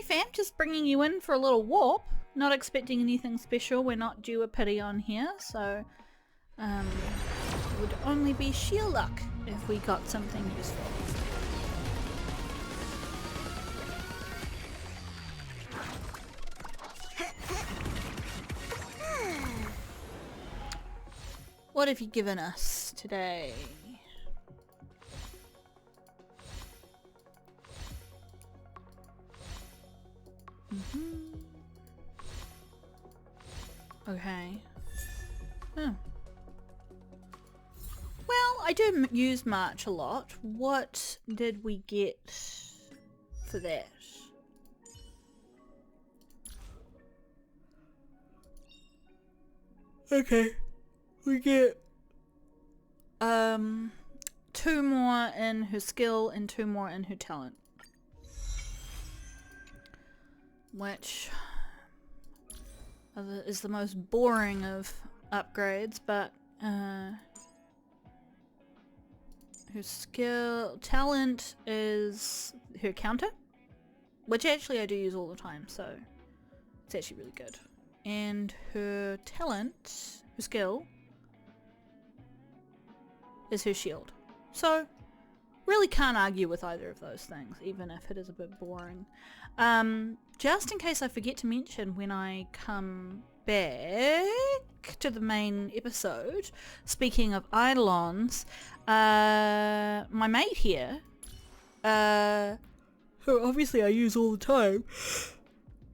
fam, just bringing you in for a little warp. Not expecting anything special. We're not due a pity on here, so it would only be sheer luck if we got something useful. What have you given us today? Okay. Oh. Well, I do use March a lot. What did we get for that? Okay. We get 2 more in her skill and 2 more in her talent. Which is the most boring of upgrades, but her talent is her counter, which actually I do use all the time, so it's actually really good. And her skill is her shield. So really can't argue with either of those things, even if it is a bit boring. Just in case I forget to mention when I come back to the main episode, speaking of Eidolons, my mate here, who obviously I use all the time.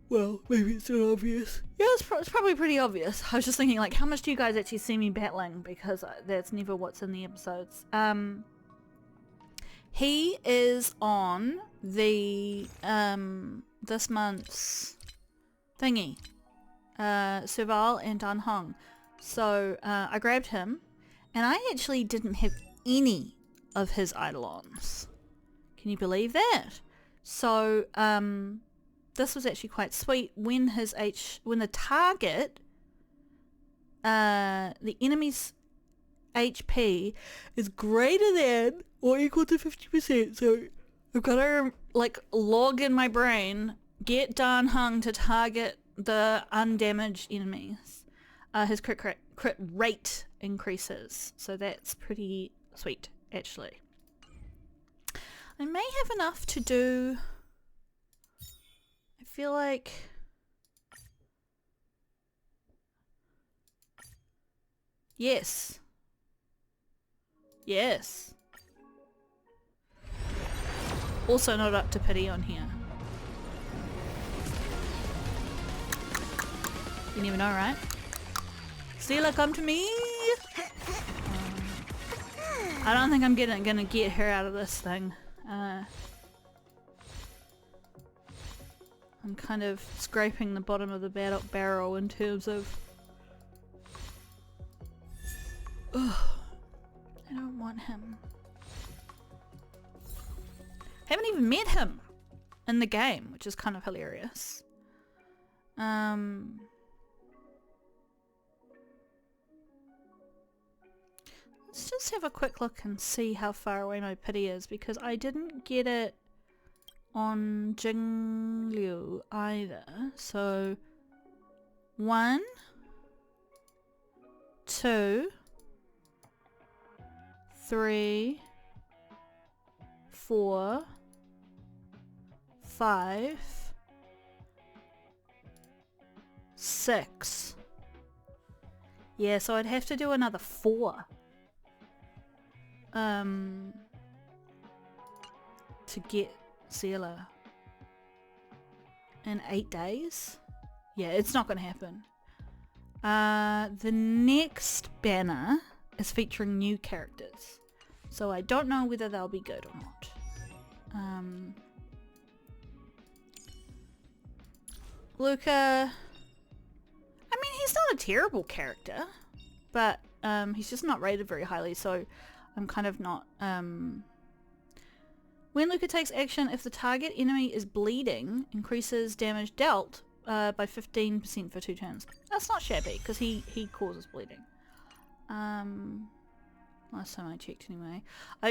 Well, maybe it's not obvious. Yeah, it's probably pretty obvious. I was just thinking, like, how much do you guys actually see me battling? Because that's never what's in the episodes. He is on the, this month's thingy. Serval and Dan Hong. So, I grabbed him, and I actually didn't have any of his Eidolons. Can you believe that? So, this was actually quite sweet. When the target, the enemy's HP is greater than or equal to 50%, so I've got to like log in my brain, get Dan Hung to target the undamaged enemies. His crit rate increases, so that's pretty sweet actually. I may have enough to do, I feel like, yes. Also not up to pity on here. You never know, right? Stella, come to me! I don't think I'm gonna get her out of this thing. I'm kind of scraping the bottom of the barrel in terms of... Ugh, I don't want him. Haven't even met him in the game, which is kind of hilarious. Let's just have a quick look and see how far away my pity is, because I didn't get it on Jingliu either. So 1, 2, 3, 4, 5, 6. Yeah, so I'd have to do another 4. To get Ciela in 8 days. Yeah, it's not gonna happen. The next banner is featuring new characters, so I don't know whether they'll be good or not. Luca, I mean, he's not a terrible character, but he's just not rated very highly, so I'm kind of not... When Luca takes action, if the target enemy is bleeding, increases damage dealt by 15% for 2 turns. That's not shabby, because he causes bleeding. Last time I checked anyway.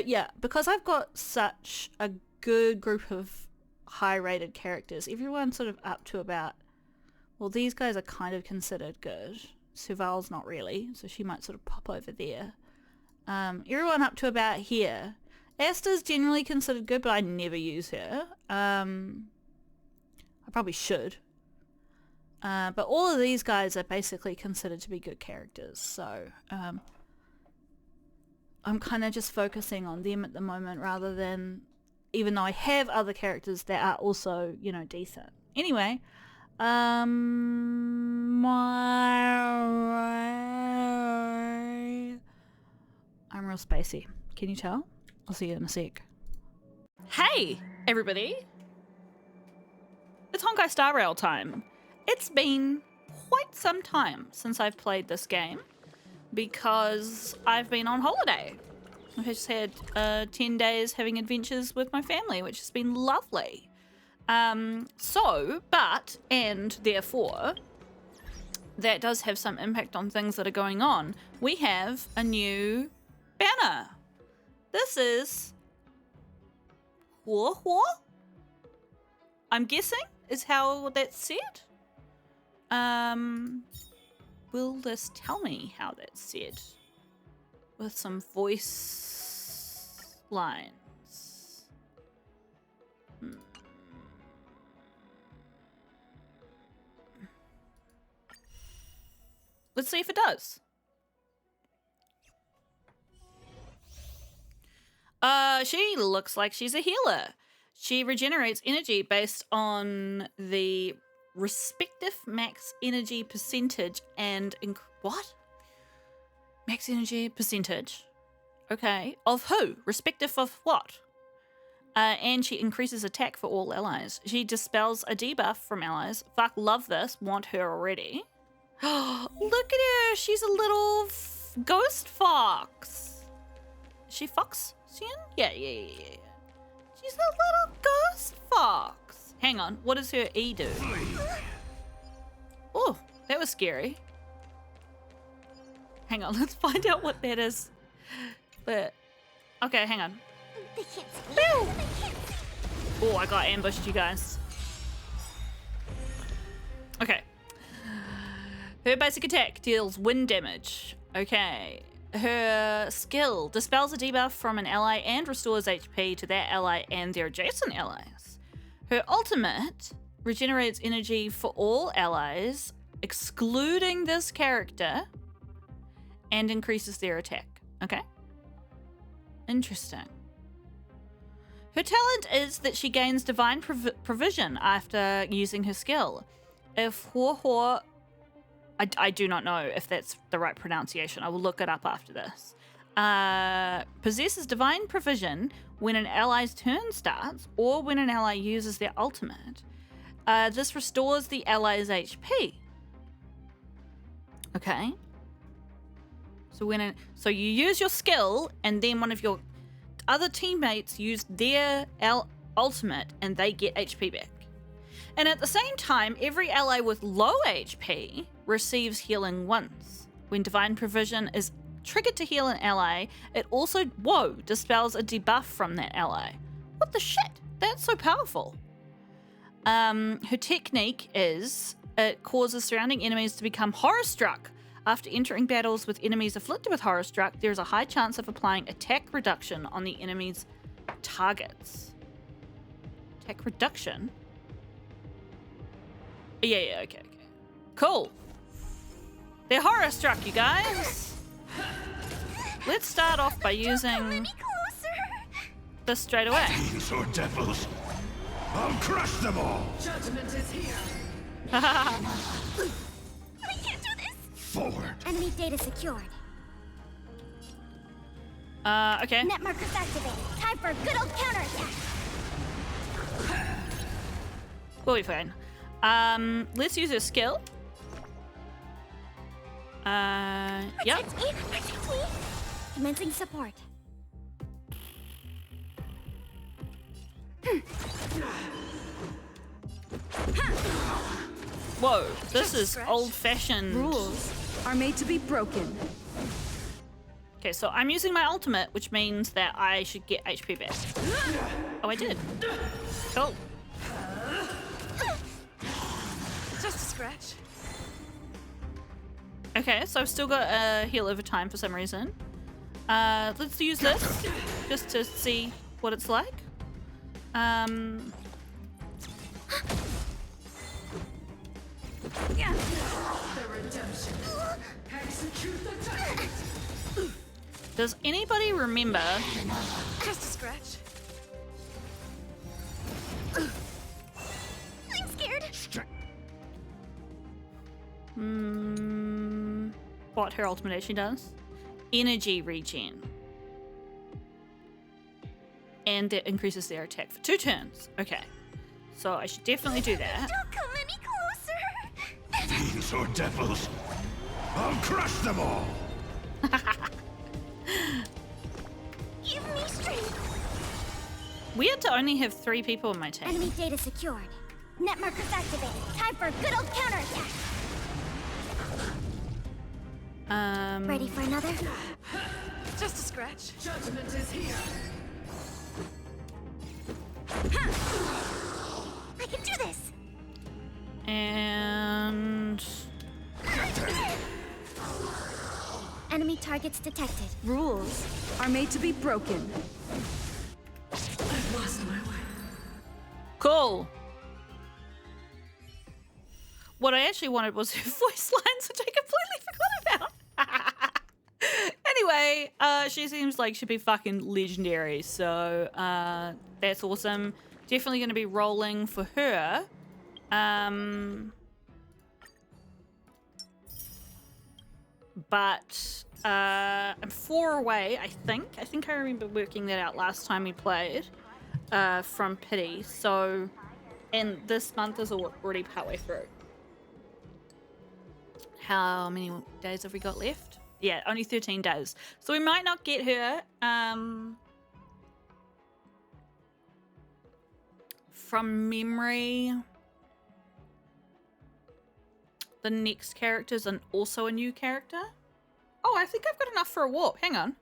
Yeah, because I've got such a good group of high rated characters. Everyone's sort of up to about, well, these guys are kind of considered good. Suval's not really, so she might sort of pop over there. Everyone up to about here. Asta's generally considered good, but I never use her. I probably should. But all of these guys are basically considered to be good characters, so I'm kind of just focusing on them at the moment rather than, even though I have other characters that are also, you know, decent. Anyway, I'm real spacey. Can you tell? I'll see you in a sec. Hey, everybody. It's Honkai Star Rail time. It's been quite some time since I've played this game because I've been on holiday. I've just had 10 days having adventures with my family, which has been lovely. Therefore, that does have some impact on things that are going on. We have a new banner. This is Hua. I'm guessing is how that's said. Will this tell me how that's said? With some voice lines. Let's see if it does. She looks like she's a healer. She regenerates energy based on the respective max energy percentage and what? Max energy percentage. Okay. Of who? Respective of what? And she increases attack for all allies. She dispels a debuff from allies. Fuck, love this. Want her already. Look at her. She's a little ghost fox. Is she fox? Yeah. She's a little ghost fox. Hang on. What does her E do? Oh, that was scary. Hang on. Let's find out what that is. But okay, hang on. Oh, I got ambushed, you guys. Okay. Her basic attack deals wind damage. Okay. Her skill dispels a debuff from an ally and restores HP to that ally and their adjacent allies. Her ultimate regenerates energy for all allies, excluding this character, and increases their attack. Okay? Interesting. Her talent is that she gains divine provision after using her skill. If Hua, I do not know if that's the right pronunciation. I will look it up after this. Possesses divine provision when an ally's turn starts or when an ally uses their ultimate. This restores the ally's HP. Okay. So you use your skill and then one of your other teammates use their ultimate and they get HP back. And at the same time, every ally with low HP receives healing once. When divine provision is triggered to heal an ally, it also, dispels a debuff from that ally. What the shit? That's so powerful. Her technique is it causes surrounding enemies to become horror-struck. After entering battles with enemies afflicted with horror-struck, there is a high chance of applying attack reduction on the enemy's targets. Attack reduction? Yeah, okay. Cool. They're horror-struck, you guys. Let's start off by using this straight away. Demons or devils, I'll crush them all. Judgment is here. We can't do this! Forward. Enemy data secured. Okay. Net markers activated. Time for a good old counterattack. We'll be fine. Let's use her skill. Yep. Protect me. Commencing support. Whoa, this is old-fashioned. Rules are made to be broken. Okay, so I'm using my ultimate, which means that I should get HP back. Oh, I did. Cool. Okay, so I've still got a heal over time for some reason. Let's use this just to see what it's like. Yeah. The redemption. Execute the target. Does anybody remember? Just a scratch. I'm scared. What her ultimate actually does? Energy regen. And that increases their attack for 2 turns. Okay. So I should definitely do that. Don't come any closer. Fiends or devils, I'll crush them all! Give me strength. Weird to only have 3 people in my team. Enemy data secured. Net markers activated. Time for a good old counterattack. Ready for another? Just a scratch. Judgment is here. I can do this. And Enemy targets detected. Rules are made to be broken. I've lost my way. cool. What I actually wanted was her voice lines, which I completely forgot about. Anyway, she seems like she'd be fucking legendary, so that's awesome. Definitely going to be rolling for her. But I'm 4 away, I think. I think I remember working that out last time we played from Pity. So, and this month is already partway through. How many days have we got left? Yeah, only 13 days. So we might not get her. From memory, the next character is also a new character. Oh, I think I've got enough for a warp. Hang on.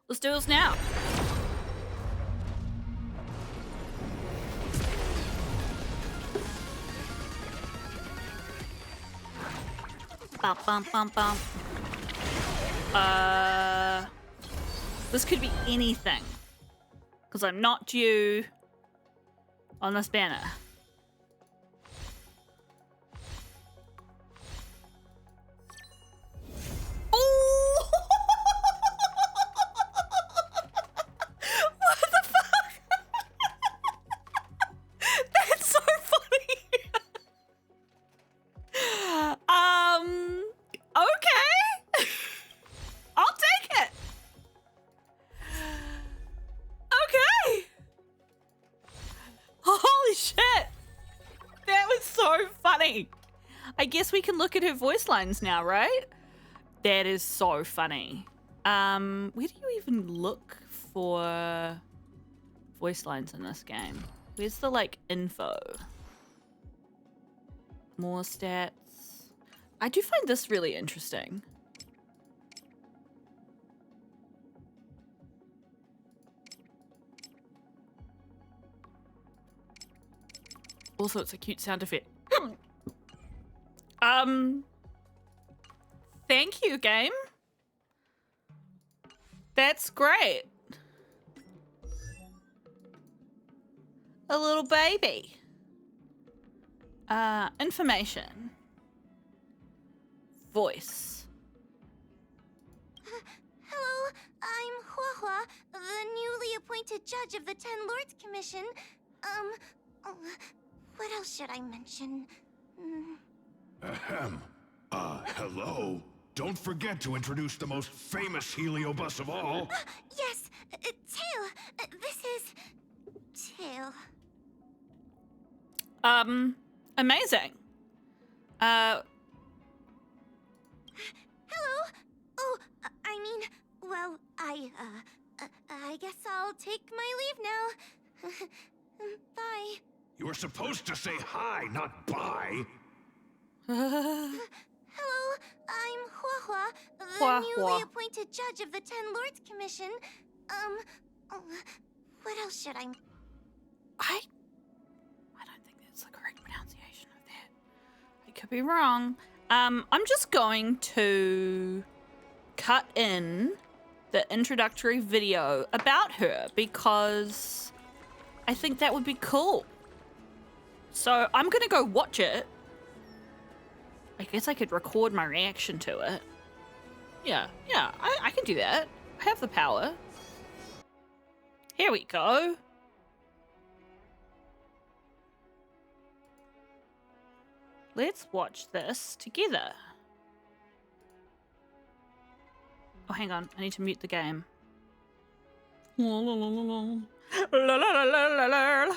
Let's do this now. Bum, bum, bum, bum. This could be anything. Because I'm not due on this banner. Oh! What the fuck? That's so funny. Okay. I'll take it. Okay. Holy shit. That was so funny. I guess we can look at her voice lines now, right? That is so funny. Where do you even look for voice lines in this game? Where's the, like, info? More stats. I do find this really interesting. Also, it's a cute sound effect. Thank you, game. That's great. A little baby. Information. Voice. Hello, I'm Hua Hua, the newly appointed judge of the Ten Lords Commission. What else should I mention? Ahem. Hello. Don't forget to introduce the most famous Heliobus of all. Yes, Tail. This is Tail. Amazing. Hello. Oh, I mean, well, I guess I'll take my leave now. Bye. You were supposed to say hi, not bye. Hello, I'm Hua Hua, the Hua newly Hua. appointed judge of the Ten Lords Commission. What else should I... I don't think that's the correct pronunciation of that. I could be wrong. I'm just going to cut in the introductory video about her because I think that would be cool. So I'm gonna go watch it. I guess I could record my reaction to it. Yeah, I can do that. I have the power. Here we go. Let's watch this together. Oh, hang on. I need to mute the game. La la la la la. La la la la la la.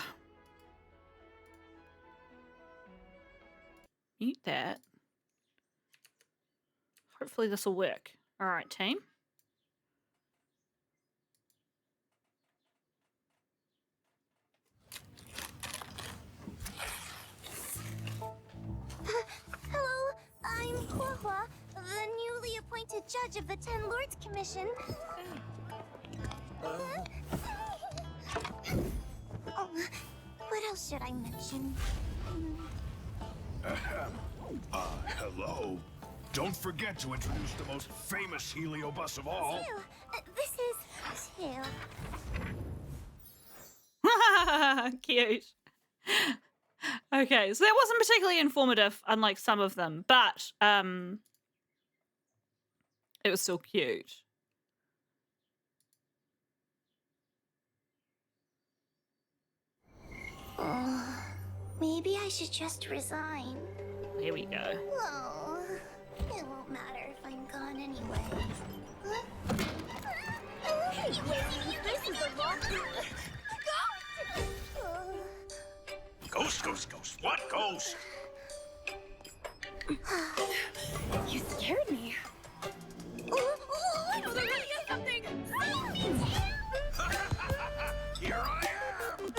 Mute that. Hopefully this will work. All right, team. Hello, I'm Hua, the newly appointed judge of the Ten Lords Commission. Oh, what else should I mention? Hello. Don't forget to introduce the most famous heliobus of all. Tail. This is Tail. Cute. Okay, so that wasn't particularly informative, unlike some of them, but it was still cute. Oh, maybe I should just resign. Here we go. Oh, it won't matter if I'm gone anyway. This is a long Ghost, ghost, ghost. What ghost? You scared me. I know there really is something. Here I am.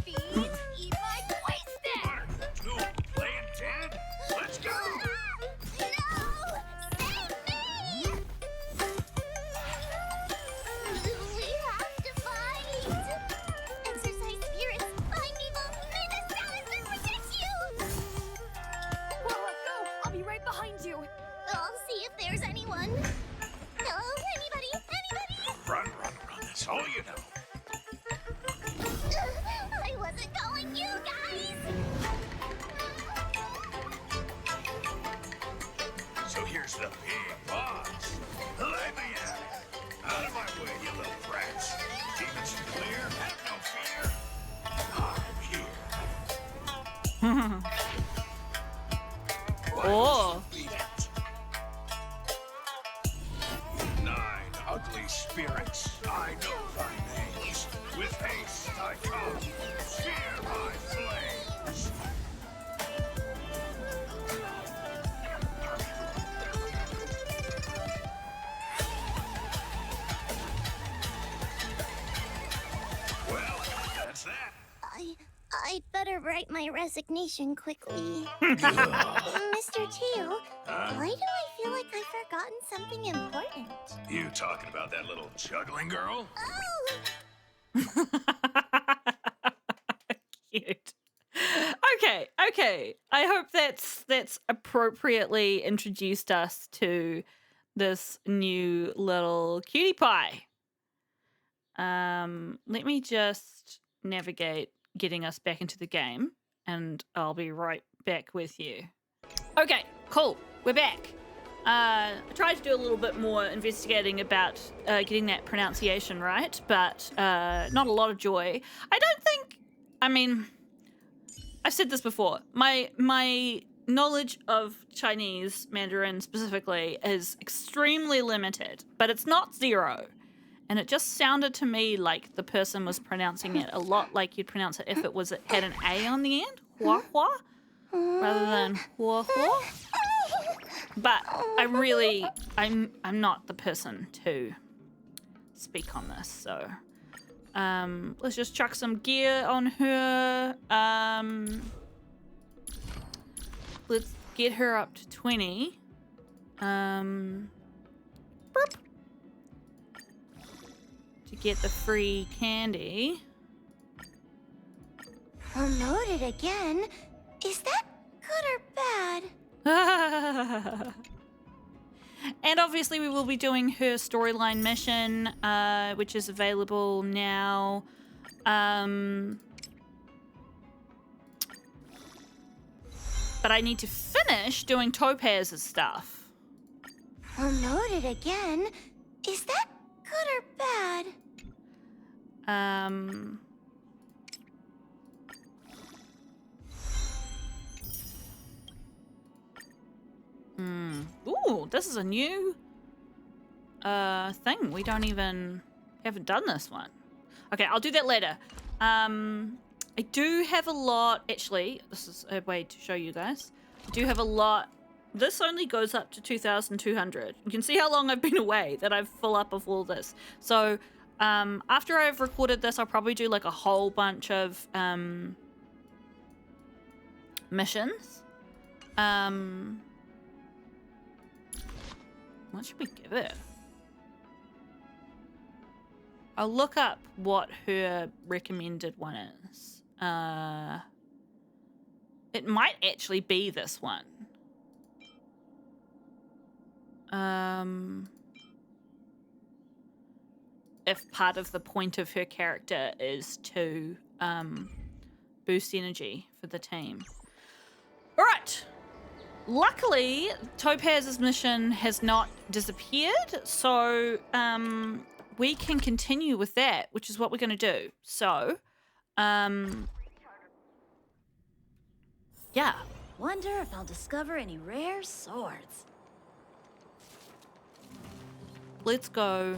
Please eat my twisted. 1, 2, laying dead. Let's go. No! Save me! We have to fight! Exercise spirits, find evil, make a silence that protects you! Go! I'll be right behind you. I'll see if there's anyone. Hello? Anybody? Anybody? Run, run, run. That's all you know. I wasn't calling you guys! So here's the big boss. Let me at it. Out of my way, you little brats. Demons clear. Have no fear. I'm here. Oh. Beat it. 9 ugly spirits. I know thy names. With haste I come. Fear my flames. Well, that's that. I'd better write my resignation quickly. Mr. Teal, why do I feel like I've forgotten something important? You talking about that little juggling girl? Oh! Cute. Okay. I hope that's appropriately introduced us to this new little cutie pie. Let me just navigate getting us back into the game, and I'll be right back with you. Okay, cool. We're back. I tried to do a little bit more investigating about getting that pronunciation right, but not a lot of joy. I've said this before. My knowledge of Chinese Mandarin specifically is extremely limited, but it's not zero. And it just sounded to me like the person was pronouncing it a lot like you'd pronounce it if it had an A on the end, hua hua, rather than hua hua. But I'm not the person to speak on this, so let's just chuck some gear on her. Let's get her up to 20. Burp. To get the free candy. Promoted again? Is that good or bad? And obviously we will be doing her storyline mission, which is available now. But I need to finish doing Topaz's stuff. Promoted again? Is that good or bad? Ooh, this is a new thing. We haven't done this one. Okay, I'll do that later. I do have a lot, actually, this is a way to show you guys. I do have a lot. This only goes up to 2,200. You can see how long I've been away, that I've full up of all this. So after I've recorded this, I'll probably do like a whole bunch of missions. What should we give it? I'll look up what her recommended one is. It might actually be this one. If part of the point of her character is to boost energy for the team. All right. Luckily, Topaz's mission has not disappeared, so we can continue with that, which is what we're going to do. So, yeah. Wonder if I'll discover any rare swords. Let's go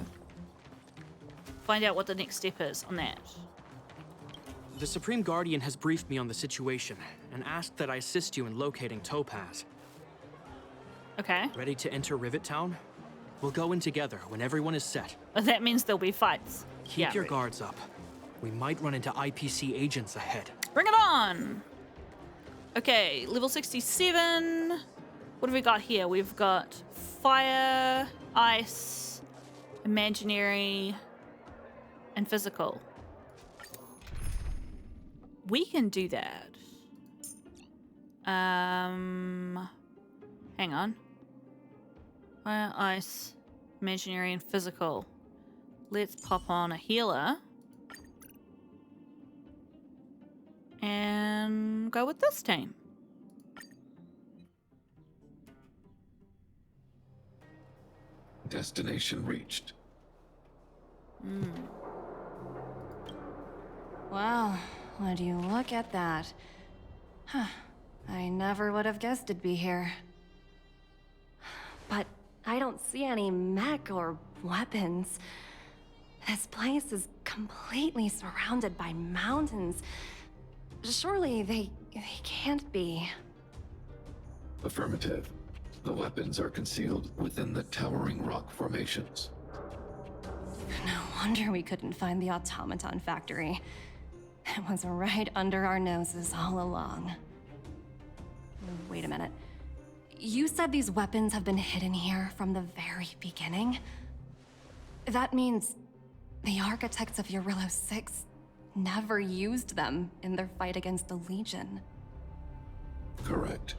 find out what the next step is on that. The Supreme Guardian has briefed me on the situation and asked that I assist you in locating Topaz. Okay. Ready to enter Rivet Town? We'll go in together when everyone is set. That means there'll be fights. Keep your guards up. We might run into IPC agents ahead. Bring it on! Okay, level 67. What have we got here? We've got fire, ice, imaginary, and physical. We can do that. Hang on. Fire, ice, imaginary, and physical. Let's pop on a healer. And go with this team. Destination reached. Wow, would you look at that? Huh. I never would have guessed it'd be here. But I don't see any mech or weapons. This place is completely surrounded by mountains. Surely they can't be. Affirmative. The weapons are concealed within the towering rock formations. No wonder we couldn't find the automaton factory. It was right under our noses all along. Wait a minute. You said these weapons have been hidden here from the very beginning? That means the architects of Eurillo 6 never used them in their fight against the Legion. Correct.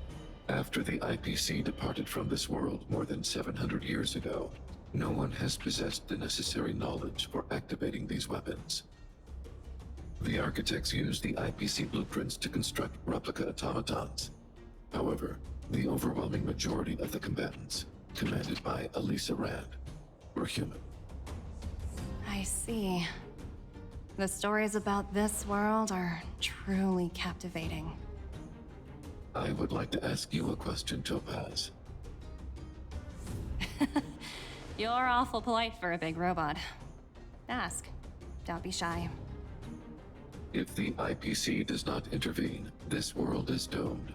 After the IPC departed from this world more than 700 years ago, no one has possessed the necessary knowledge for activating these weapons. The architects used the IPC blueprints to construct replica automatons. However, the overwhelming majority of the combatants, commanded by Elisa Rand, were human. I see. The stories about this world are truly captivating. I would like to ask you a question, Topaz. You're awful polite for a big robot. Ask. Don't be shy. If the IPC does not intervene, this world is doomed.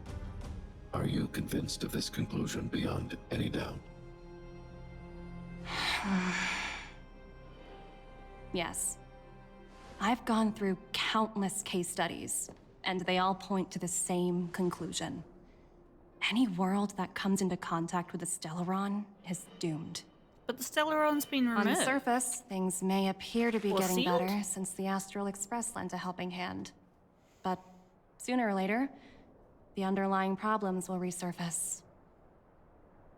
Are you convinced of this conclusion beyond any doubt? Yes. I've gone through countless case studies, and they all point to the same conclusion. Any world that comes into contact with a Stellaron is doomed. But the Stellaron's been removed. On the surface, things may appear to be Or getting sealed? better since the Astral Express lent a helping hand. But sooner or later, the underlying problems will resurface.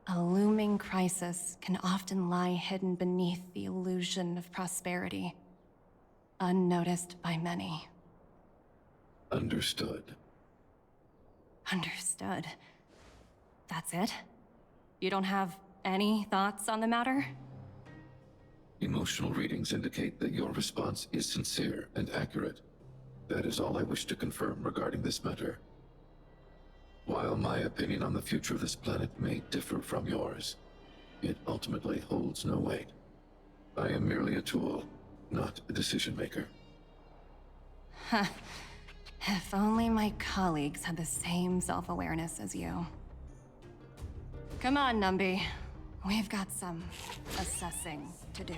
A looming crisis can often lie hidden beneath the illusion of prosperity, unnoticed by many. Understood. Understood. That's it? You don't have any thoughts on the matter? Emotional readings indicate that your response is sincere and accurate. That is all I wish to confirm regarding this matter. While my opinion on the future of this planet may differ from yours, it ultimately holds no weight. I am merely a tool, not a decision maker. If only my colleagues had the same self-awareness as you. Come on, Numby. We've got some assessing to do.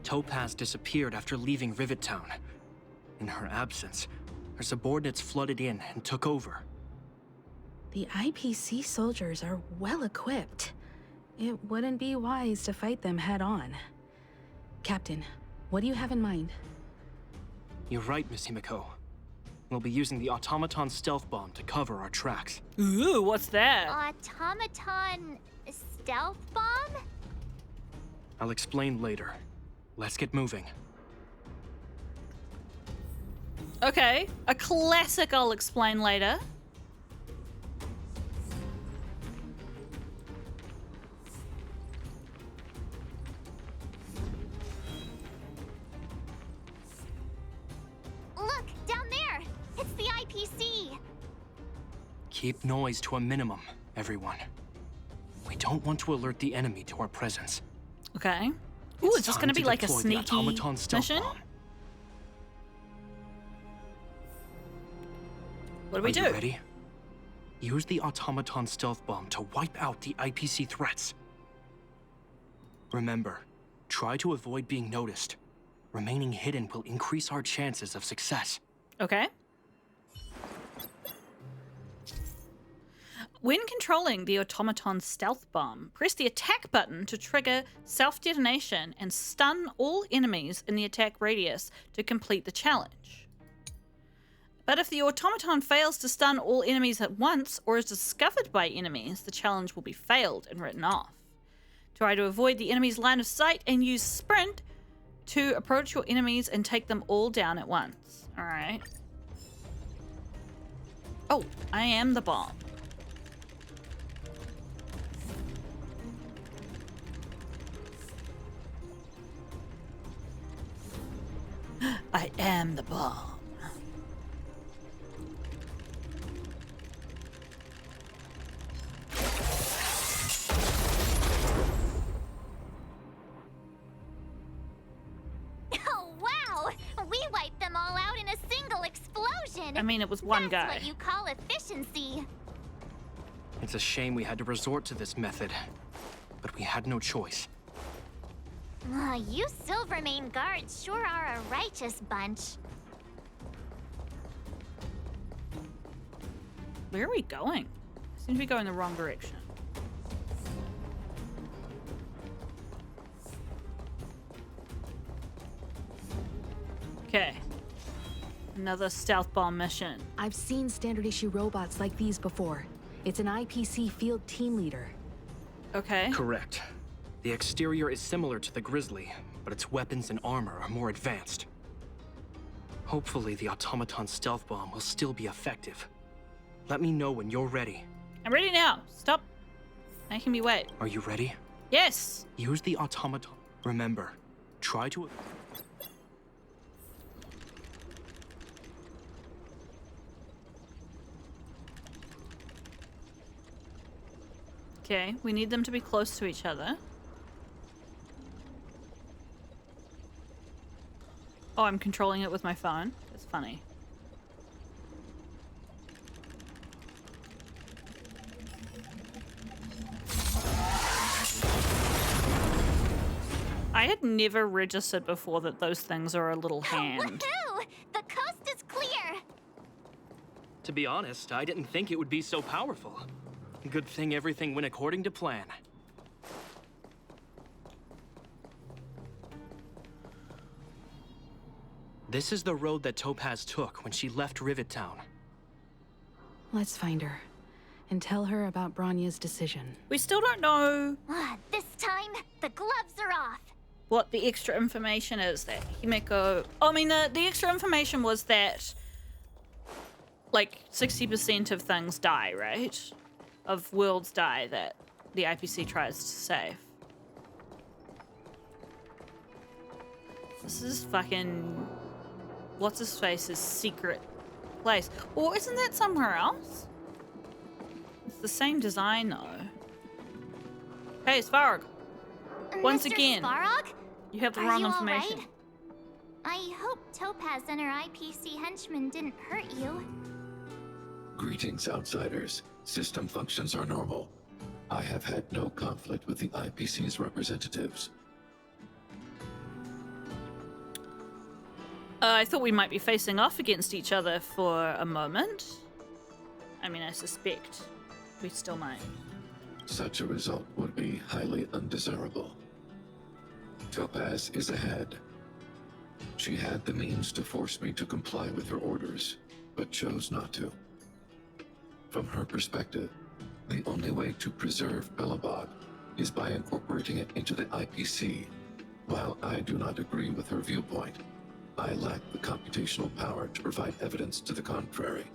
Topaz disappeared after leaving Rivet Town. In her absence, her subordinates flooded in and took over. The IPC soldiers are well equipped. It wouldn't be wise to fight them head on. Captain, what do you have in mind? You're right, Miss Himeko. We'll be using the automaton stealth bomb to cover our tracks. Ooh, what's that? Automaton stealth bomb? I'll explain later. Let's get moving. Okay, a classic I'll explain later. Look, down there! It's the IPC! Keep noise to a minimum, everyone. We don't want to alert the enemy to our presence. Okay. Ooh, is this time gonna be to like a deploy the sneaky automaton stealth mission? bomb. What do we Are do? you ready? Use the automaton stealth bomb to wipe out the IPC threats. Remember, try to avoid being noticed. Remaining hidden will increase our chances of success. Okay. When controlling the automaton stealth bomb, press the attack button to trigger self-detonation and stun all enemies in the attack radius to complete the challenge. But if the automaton fails to stun all enemies at once or is discovered by enemies, the challenge will be failed and written off. Try to avoid the enemy's line of sight and use sprint to approach your enemies and take them all down at once. Alright. Oh, I am the bomb. I am the bomb. Oh, wow! We wiped them all out in a single explosion! I mean, it was one guy. That's what you call efficiency. It's a shame we had to resort to this method, but we had no choice. You Silvermane guards sure are a righteous bunch. Where are we going? Seems to be going the wrong direction. Okay. Another stealth bomb mission. I've seen standard issue robots like these before. It's an IPC field team leader. Okay. Correct. The exterior is similar to the Grizzly, but its weapons and armor are more advanced. Hopefully the automaton stealth bomb will still be effective. Let me know when you're ready. I'm ready now. Stop making me wait. Are you ready? Yes. Use the automaton. Remember, try to... Okay, we need them to be close to each other. Oh, I'm controlling it with my phone. That's funny. I had never registered before that those things are a little hand. Woohoo! The coast is clear! To be honest, I didn't think it would be so powerful. Good thing everything went according to plan. This is the road that Topaz took when she left Rivet Town. Let's find her and tell her about Bronya's decision. We still don't know This time, the gloves are off. what the extra information is that Himeko... I mean, the extra information was that, like, 60% of things die, right? Of worlds die that the IPC tries to save. This is fucking... What's-his-face's secret place. Or isn't that somewhere else? It's the same design, though. Hey, Svarog. Once Mr. again, Svarog? you have the Are wrong you information. alright? I hope Topaz and her IPC henchmen didn't hurt you. Greetings, outsiders. System functions are normal. I have had no conflict with the IPC's representatives. I thought we might be facing off against each other for a moment. I mean, I suspect we still might. Such a result would be highly undesirable. Topaz is ahead. She had the means to force me to comply with her orders, but chose not to. From her perspective, the only way to preserve Belobog is by incorporating it into the IPC. While I do not agree with her viewpoint, I lack the computational power to provide evidence to the contrary.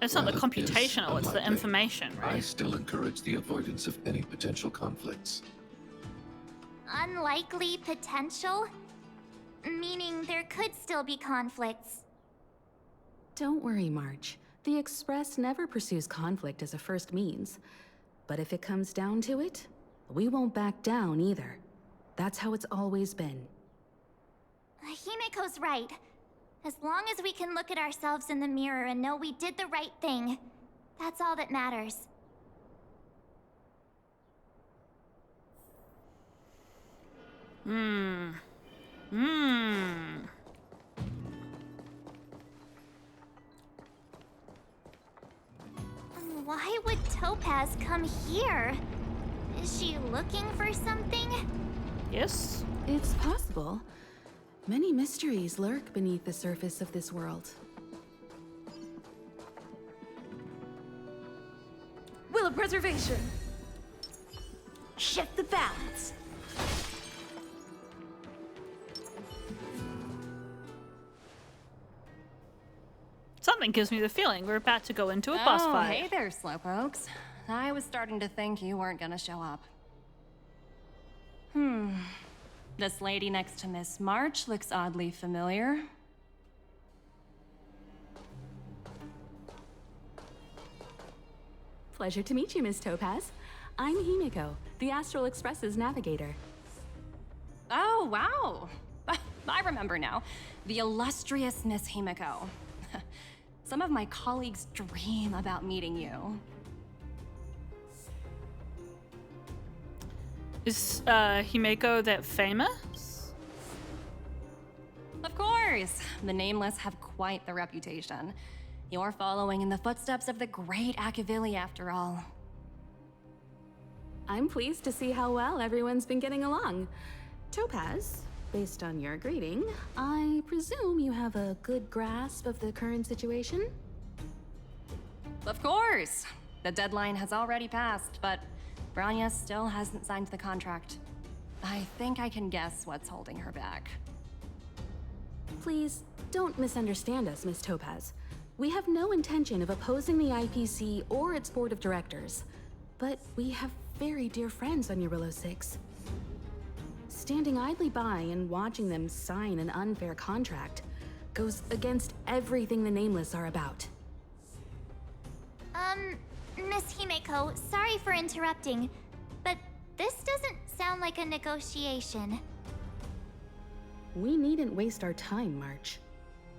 It's not the While it is computational, it's the unlikely, information, I right? still encourage the avoidance of any potential conflicts. Unlikely potential? Meaning there could still be conflicts. Don't worry, March. The Express never pursues conflict as a first means. But if it comes down to it, we won't back down either. That's how it's always been. Himeko's right. As long as we can look at ourselves in the mirror and know we did the right thing, that's all that matters. Why would Topaz come here? Is she looking for something? Yes? It's possible. Many mysteries lurk beneath the surface of this world. Will of preservation. Shift the balance. Something gives me the feeling we're about to go into a boss fight. Hey there, slowpokes. I was starting to think you weren't gonna show up. This lady next to Miss March looks oddly familiar. Pleasure to meet you, Miss Topaz. I'm Himeko, the Astral Express's navigator. Oh, wow. I remember now. The illustrious Miss Himeko. Some of my colleagues dream about meeting you. Is Himeko that famous? Of course. The Nameless have quite the reputation. You're following in the footsteps of the great Akavili, after all. I'm pleased to see how well everyone's been getting along. Topaz, based on your greeting, I presume you have a good grasp of the current situation? Of course. The deadline has already passed, but Bronya still hasn't signed the contract. I think I can guess what's holding her back. Please, don't misunderstand us, Miss Topaz. We have no intention of opposing the IPC or its board of directors, but we have very dear friends on Eurillo 6. Standing idly by and watching them sign an unfair contract goes against everything the Nameless are about. Miss Himeko, sorry for interrupting, but this doesn't sound like a negotiation. We needn't waste our time, March.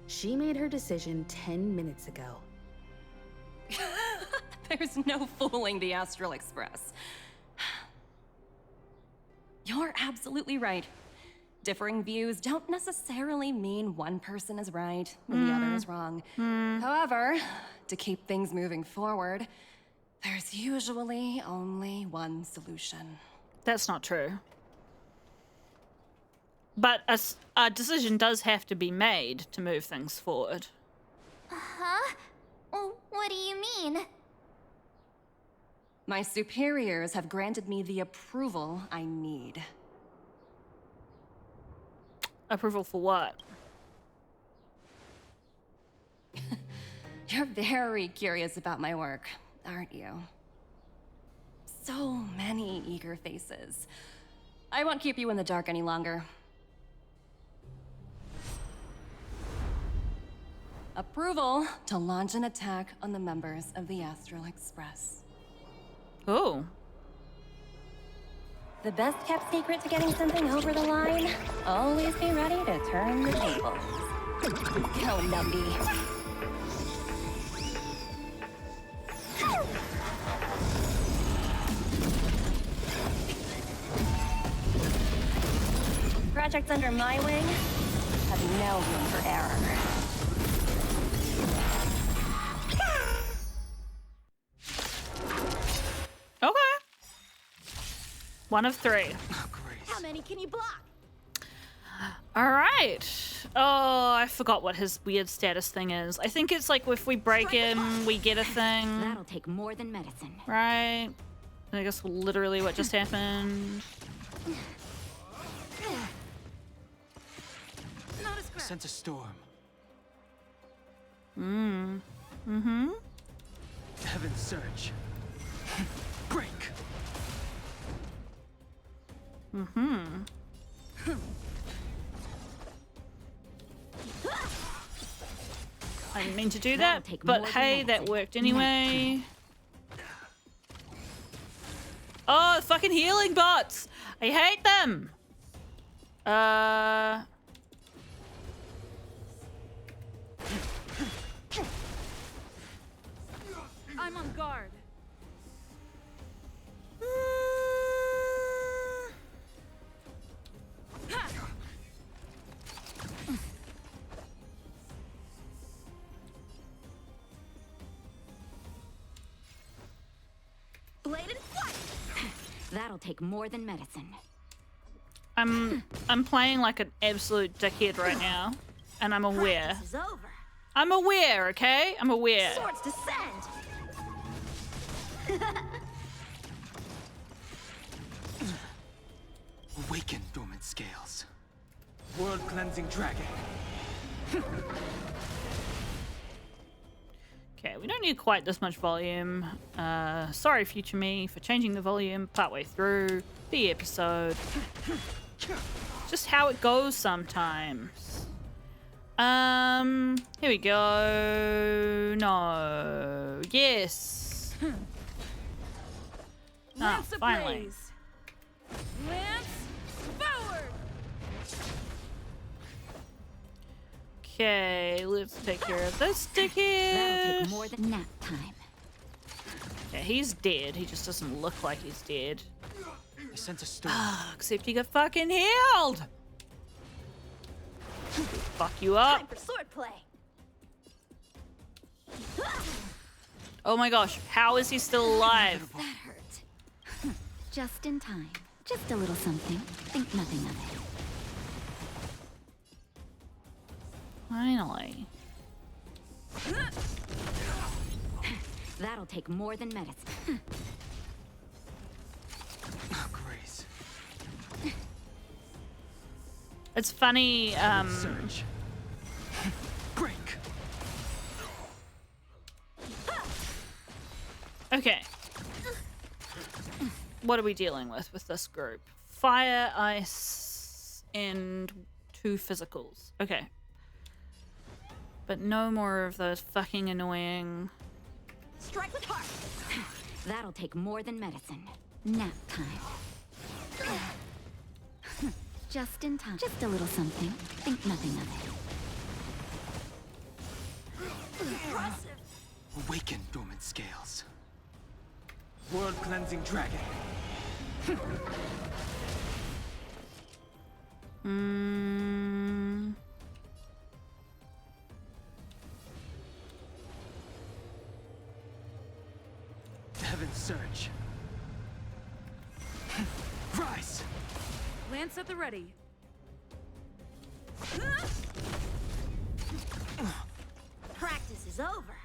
She made her decision 10 minutes ago. There's no fooling the Astral Express. You're absolutely right. Differing views don't necessarily mean one person is right and the other is wrong. However, to keep things moving forward, there's usually only one solution. That's not true. But a decision does have to be made to move things forward. Huh? What do you mean? My superiors have granted me the approval I need. Approval for what? You're very curious about my work, aren't you? So many eager faces. I won't keep you in the dark any longer. Approval to launch an attack on the members of the Astral Express. Oh. The best kept secret to getting something over the line? Always be ready to turn the tables. Go, Numby. Projects under my wing have no room for error. Okay. 1 of 3. How many can you block? All right. Oh, I forgot what his weird status thing is. I think it's like if we break him, we get a thing. That'll take more than medicine. Right? I guess literally what just happened. Not a scratch. Sense a storm. Mm-hmm. Heaven surge. Break. Mm-hmm. I didn't mean to do that, but hey, that worked anyway. Oh, fucking healing bots! I hate them! I'm on guard. Bladed flight. That'll take more than medicine. I'm playing like an absolute dickhead right now, and I'm aware. Practice is over. I'm aware, okay? I'm aware. Swords descend. Awaken dormant scales. World cleansing dragon. Okay, we don't need quite this much volume. Sorry, future me, for changing the volume partway through the episode. Just how it goes sometimes. Here we go. No. Yes. Ah, Lance finally. ablaze. Lance forward. Okay, let's take care of this That'll dickhead. take more than nap time. Yeah, he's dead. He just doesn't look like he's dead. I sense a storm. Except he got fucking healed. Fuck you up. Time for swordplay. Oh my gosh, how is he still alive? That hurt. Just in time. Just a little something. Think nothing of it. Finally. That'll take more than medicine. Oh, Grace. It's funny, Surge. Break. okay. What are we dealing with this group? Fire, ice, and 2 physicals. Okay. But no more of those fucking annoying... Strike with heart. That'll take more than medicine. Nap time. Just in time. Just a little something. Think nothing of it. Impressive. Awaken dormant scales. World cleansing dragon. Heaven surge. Rise. Lance at the ready. Practice is over.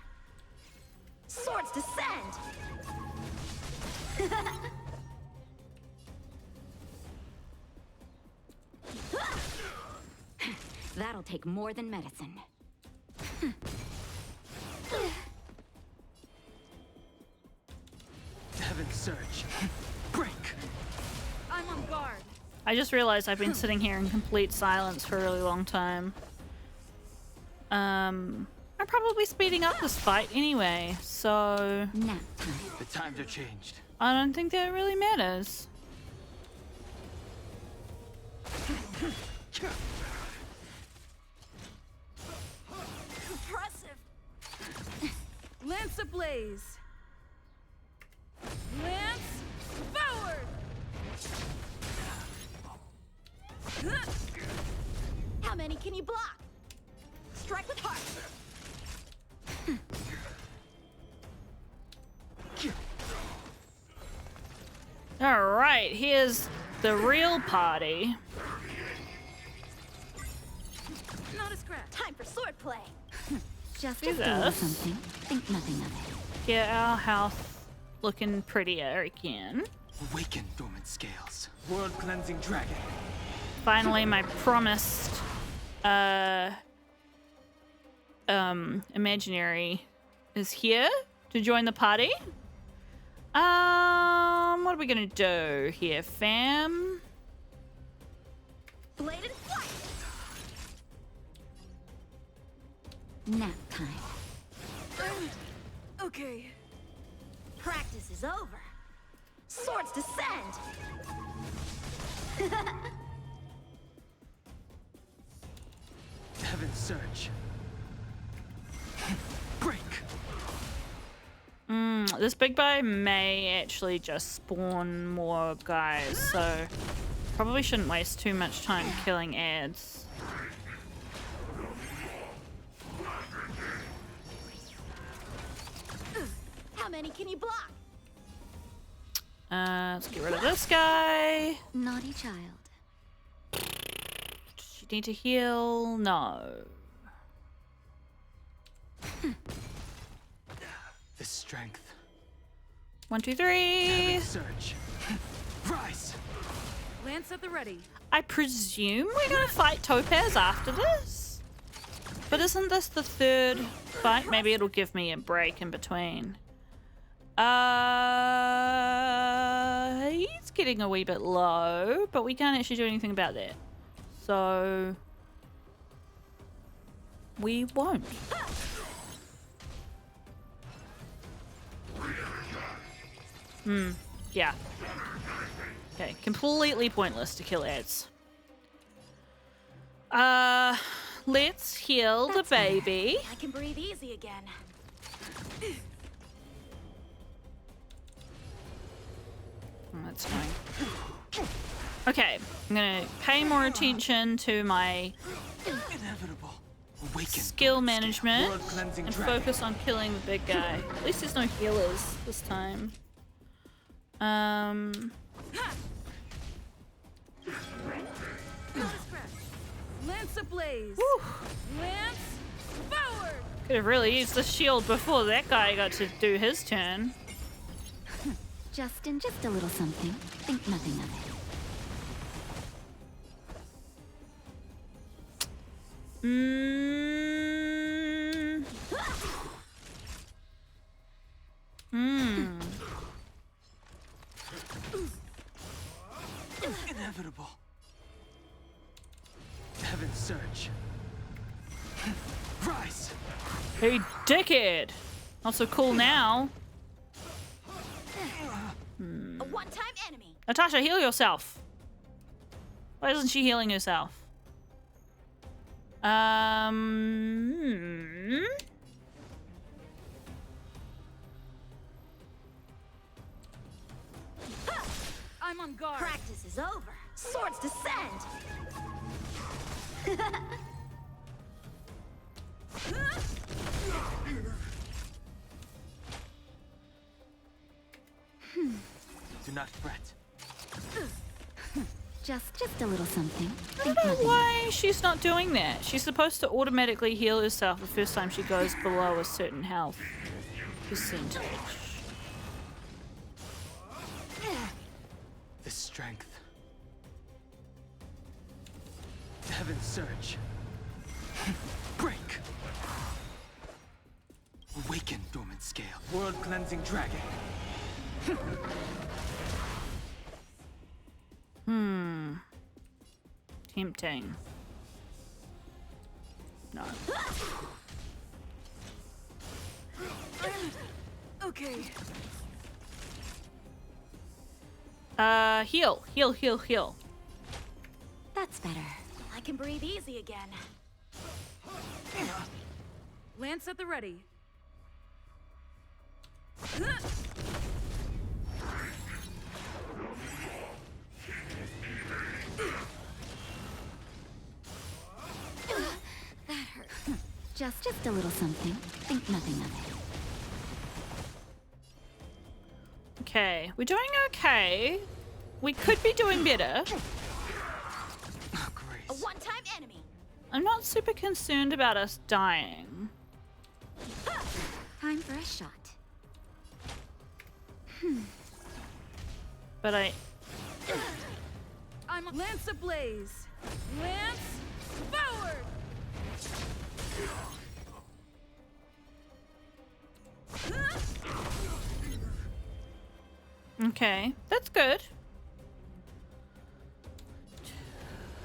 Swords descend! That'll take more than medicine. Heaven's Surge. Break! I'm on guard. I just realized I've been sitting here in complete silence for a really long time. I'm probably speeding up this fight anyway, so Nap time. The times are changed. I don't think that really matters. Impressive. Lance ablaze. Lance forward. How many can you block? Strike with heart. Alright, here's the real party. Not a scratch. Time for swordplay. Just Do a little this. something. Think nothing of it. Get our house looking prettier again. Awaken dormant scales. World cleansing dragon. Finally, my promised imaginary is here to join the party. What are we gonna do here, fam? Blade and flight. Nap time. Okay. Practice is over. Swords descend. Heaven's Surge. Break! This big guy may actually just spawn more guys, so probably shouldn't waste too much time killing ads. How many can you block? Let's get rid of this guy. Naughty child. You need to heal? No. The strength. 1, 2, 3. Heaven's Surge. Rise! Lance at the ready. I presume we're gonna fight Topaz after this? But isn't this the third fight? Maybe it'll give me a break in between. He's getting a wee bit low, but we can't actually do anything about that. So we won't. Yeah. Okay, completely pointless to kill ads. Let's heal the baby. I can breathe easy again. Oh, that's fine. Okay, I'm gonna pay more attention to my Inevitable. Awaken skill dormant management scale. World cleansing and dragon. focus on killing the big guy. At least there's no healers this time. Not a scratch. Lance ablaze. Lance forward. Could have really used the shield before that guy got to do his turn. Just a little something. Think nothing of it. Inevitable. Heaven's Surge. Rise! Hey, dickhead! Not so cool now. A one-time enemy. Natasha, heal yourself. Why isn't she healing herself? I'm on guard. Practice is over. Swords descend. Do not fret. Just a little something. I don't know why she's not doing that. She's supposed to automatically heal herself the first time she goes below a certain health percentage. The strength. Heaven's surge. Break. Awaken, dormant scale. World cleansing dragon. Tempting. No. Okay. Heal. Heal, heal, heal. That's better. I can breathe easy again. Lance at the ready. That hurt. Just a little something. Think nothing of it. Okay, we're doing okay. We could be doing better. Oh, Grace. A one-time enemy. I'm not super concerned about us dying. Time for a shot. But I'm Lance ablaze. Lance forward. okay, that's good.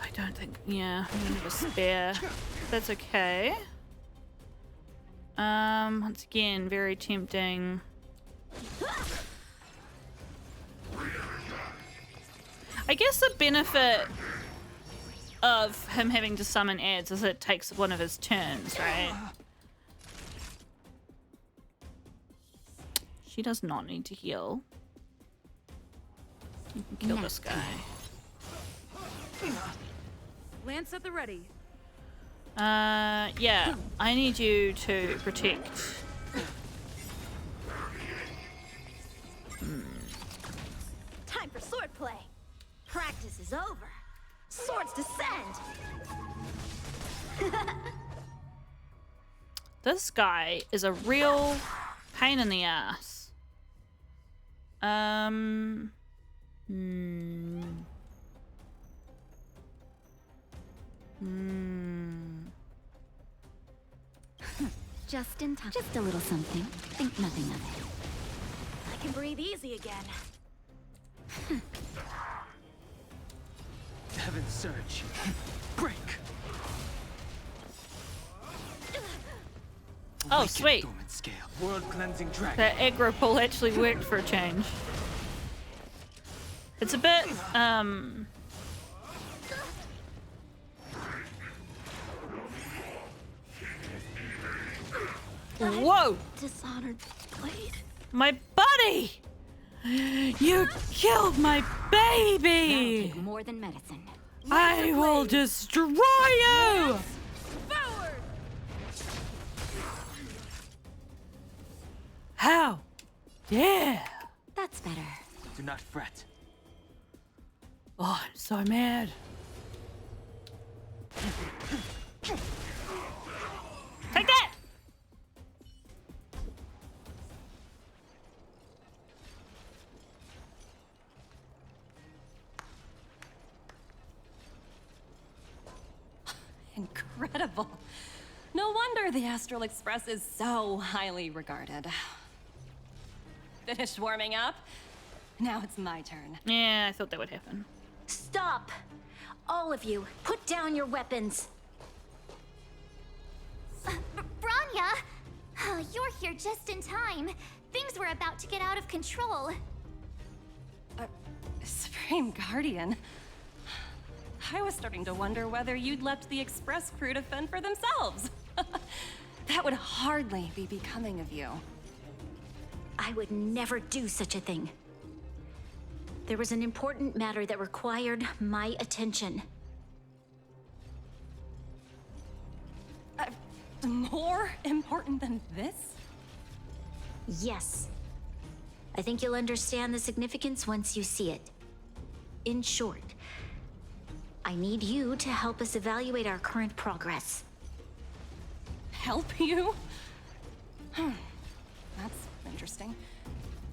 I don't think, yeah, I'm gonna have a spare. That's okay. Once again, very tempting. I guess the benefit of him having to summon ads is it takes one of his turns, right? She does not need to heal. You can kill this guy. Lance at the ready. Yeah, I need you to protect. Time for swordplay. Practice is over. Swords descend. This guy is a real pain in the ass. Just in time. Just a little something. Think nothing of it. I can breathe easy again. Heaven's surge. Break. Oh, Awaken, sweet. dormant scale. World cleansing dragon. That aggro pull actually worked for a change. It's a bit, Whoa! Dishonored blade. My buddy! You killed my That'll baby! take more than medicine. I will destroy you! Forward. How? Yeah! That's better. Do not fret. Oh, I'm so mad. Take that! Incredible. No wonder the Astral Express is so highly regarded. Finished warming up? Now it's my turn. Yeah, I thought that would happen. Stop! All of you, put down your weapons. Bronya! You're here just in time. Things were about to get out of control. Supreme Guardian. I was starting to wonder whether you'd left the Express crew to fend for themselves. That would hardly be becoming of you. I would never do such a thing. There was an important matter that required my attention. More important than this? Yes. I think you'll understand the significance once you see it. In short, I need you to help us evaluate our current progress. Help you? That's interesting.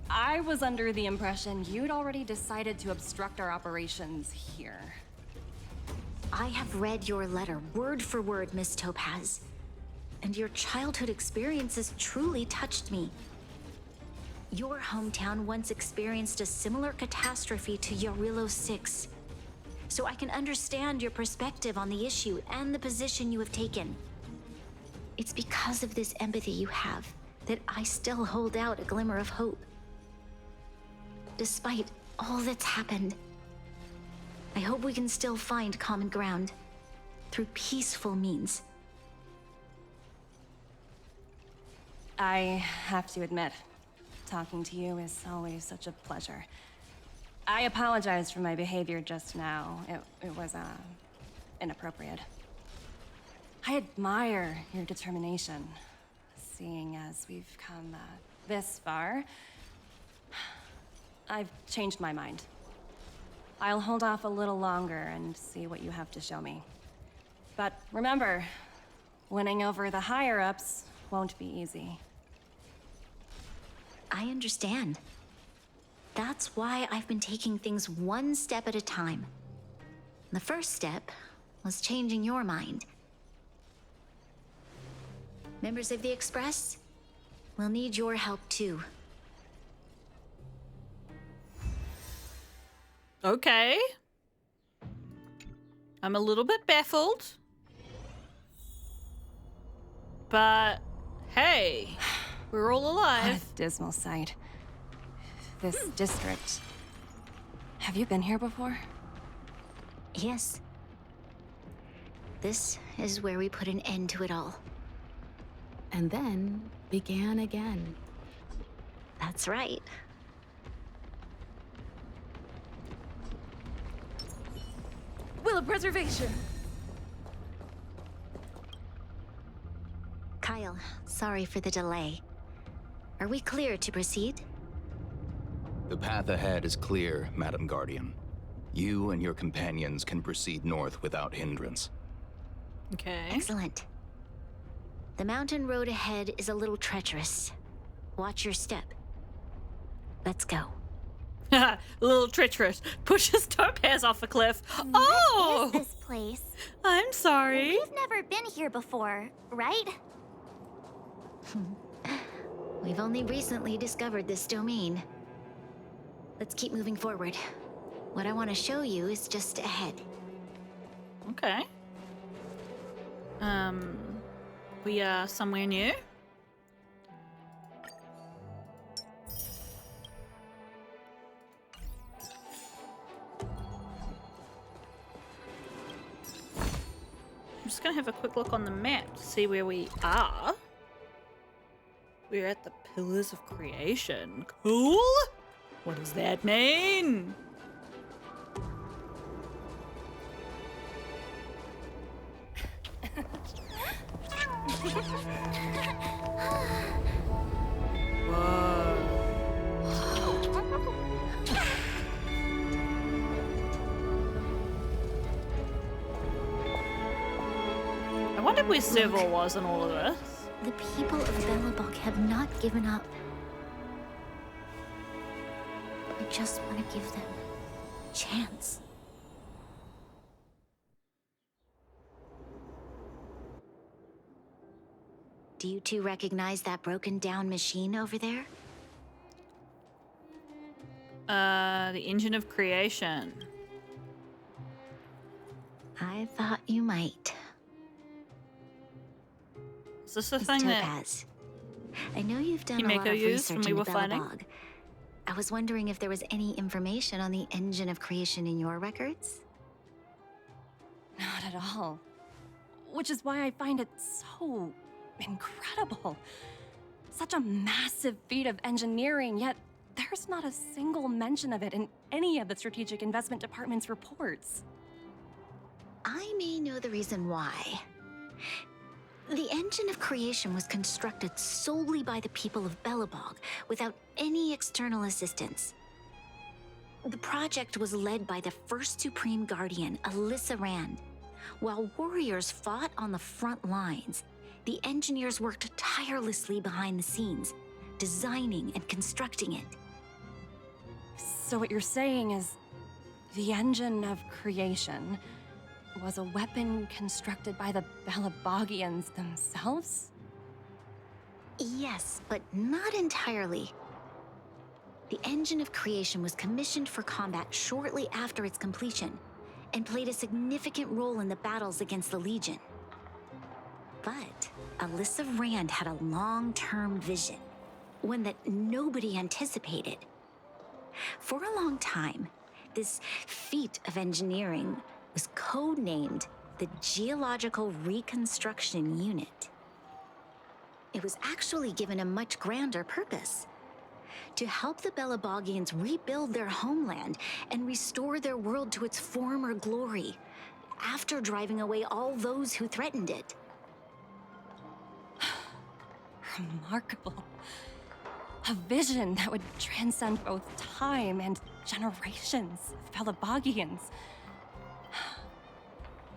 I was under the impression you'd already decided to obstruct our operations here. I have read your letter word for word, Miss Topaz. And your childhood experiences truly touched me. Your hometown once experienced a similar catastrophe to Yarilo 6. So I can understand your perspective on the issue and the position you have taken. It's because of this empathy you have that I still hold out a glimmer of hope. Despite all that's happened, I hope we can still find common ground through peaceful means. I have to admit, talking to you is always such a pleasure. I apologize for my behavior just now. It was, inappropriate. I admire your determination, seeing as we've come, this far. I've changed my mind. I'll hold off a little longer and see what you have to show me. But remember, winning over the higher-ups won't be easy. I understand. That's why I've been taking things one step at a time. The first step was changing your mind. Members of the Express, we'll need your help too. Okay. I'm a little bit baffled. But, hey, we're all What alive. a dismal sight. This district. Have you been here before? Yes. This is where we put an end to it all. And then began again. That's right. Will of preservation! Kyle, sorry for the delay. Are we clear to proceed? The path ahead is clear, Madam Guardian. You and your companions can proceed north without hindrance. Okay. Excellent. The mountain road ahead is a little treacherous. Watch your step. Let's go. A little treacherous. Pushes Topaz off a cliff. Oh! What is this place? I'm sorry. We've never been here before, right? We've only recently discovered this domain. Let's keep moving forward. What I want to show you is just ahead. Okay. We are somewhere new. I'm just gonna have a quick look on the map to see where we are. We're at the Pillars of Creation. Cool? What does that mean? I wonder where Serval was in all of this. The people of Belobog have not given up. I just want to give them a chance. Do you two recognize that broken down machine over there? The Engine of Creation. I thought you might. Is this the Miss thing that Topaz, I know you've done a lot Himeko of used when research we into were fighting? Belobog. I was wondering if there was any information on the Engine of Creation in your records? Not at all. Which is why I find it so incredible. Such a massive feat of engineering, yet there's not a single mention of it in any of the Strategic Investment Department's reports. I may know the reason why. The Engine of Creation was constructed solely by the people of Belobog, without any external assistance. The project was led by the first Supreme Guardian, Alyssa Rand. While warriors fought on the front lines, the engineers worked tirelessly behind the scenes, designing and constructing it. So what you're saying is the engine of creation was a weapon constructed by the Balabagians themselves? Yes, but not entirely. The engine of creation was commissioned for combat shortly after its completion, and played a significant role in the battles against the Legion. But Alyssa Rand had a long-term vision, one that nobody anticipated. For a long time, this feat of engineering was codenamed the Geological Reconstruction Unit. It was actually given a much grander purpose: to help the Balabagians rebuild their homeland and restore their world to its former glory, after driving away all those who threatened it. Remarkable. A vision that would transcend both time and generations of Balabagians.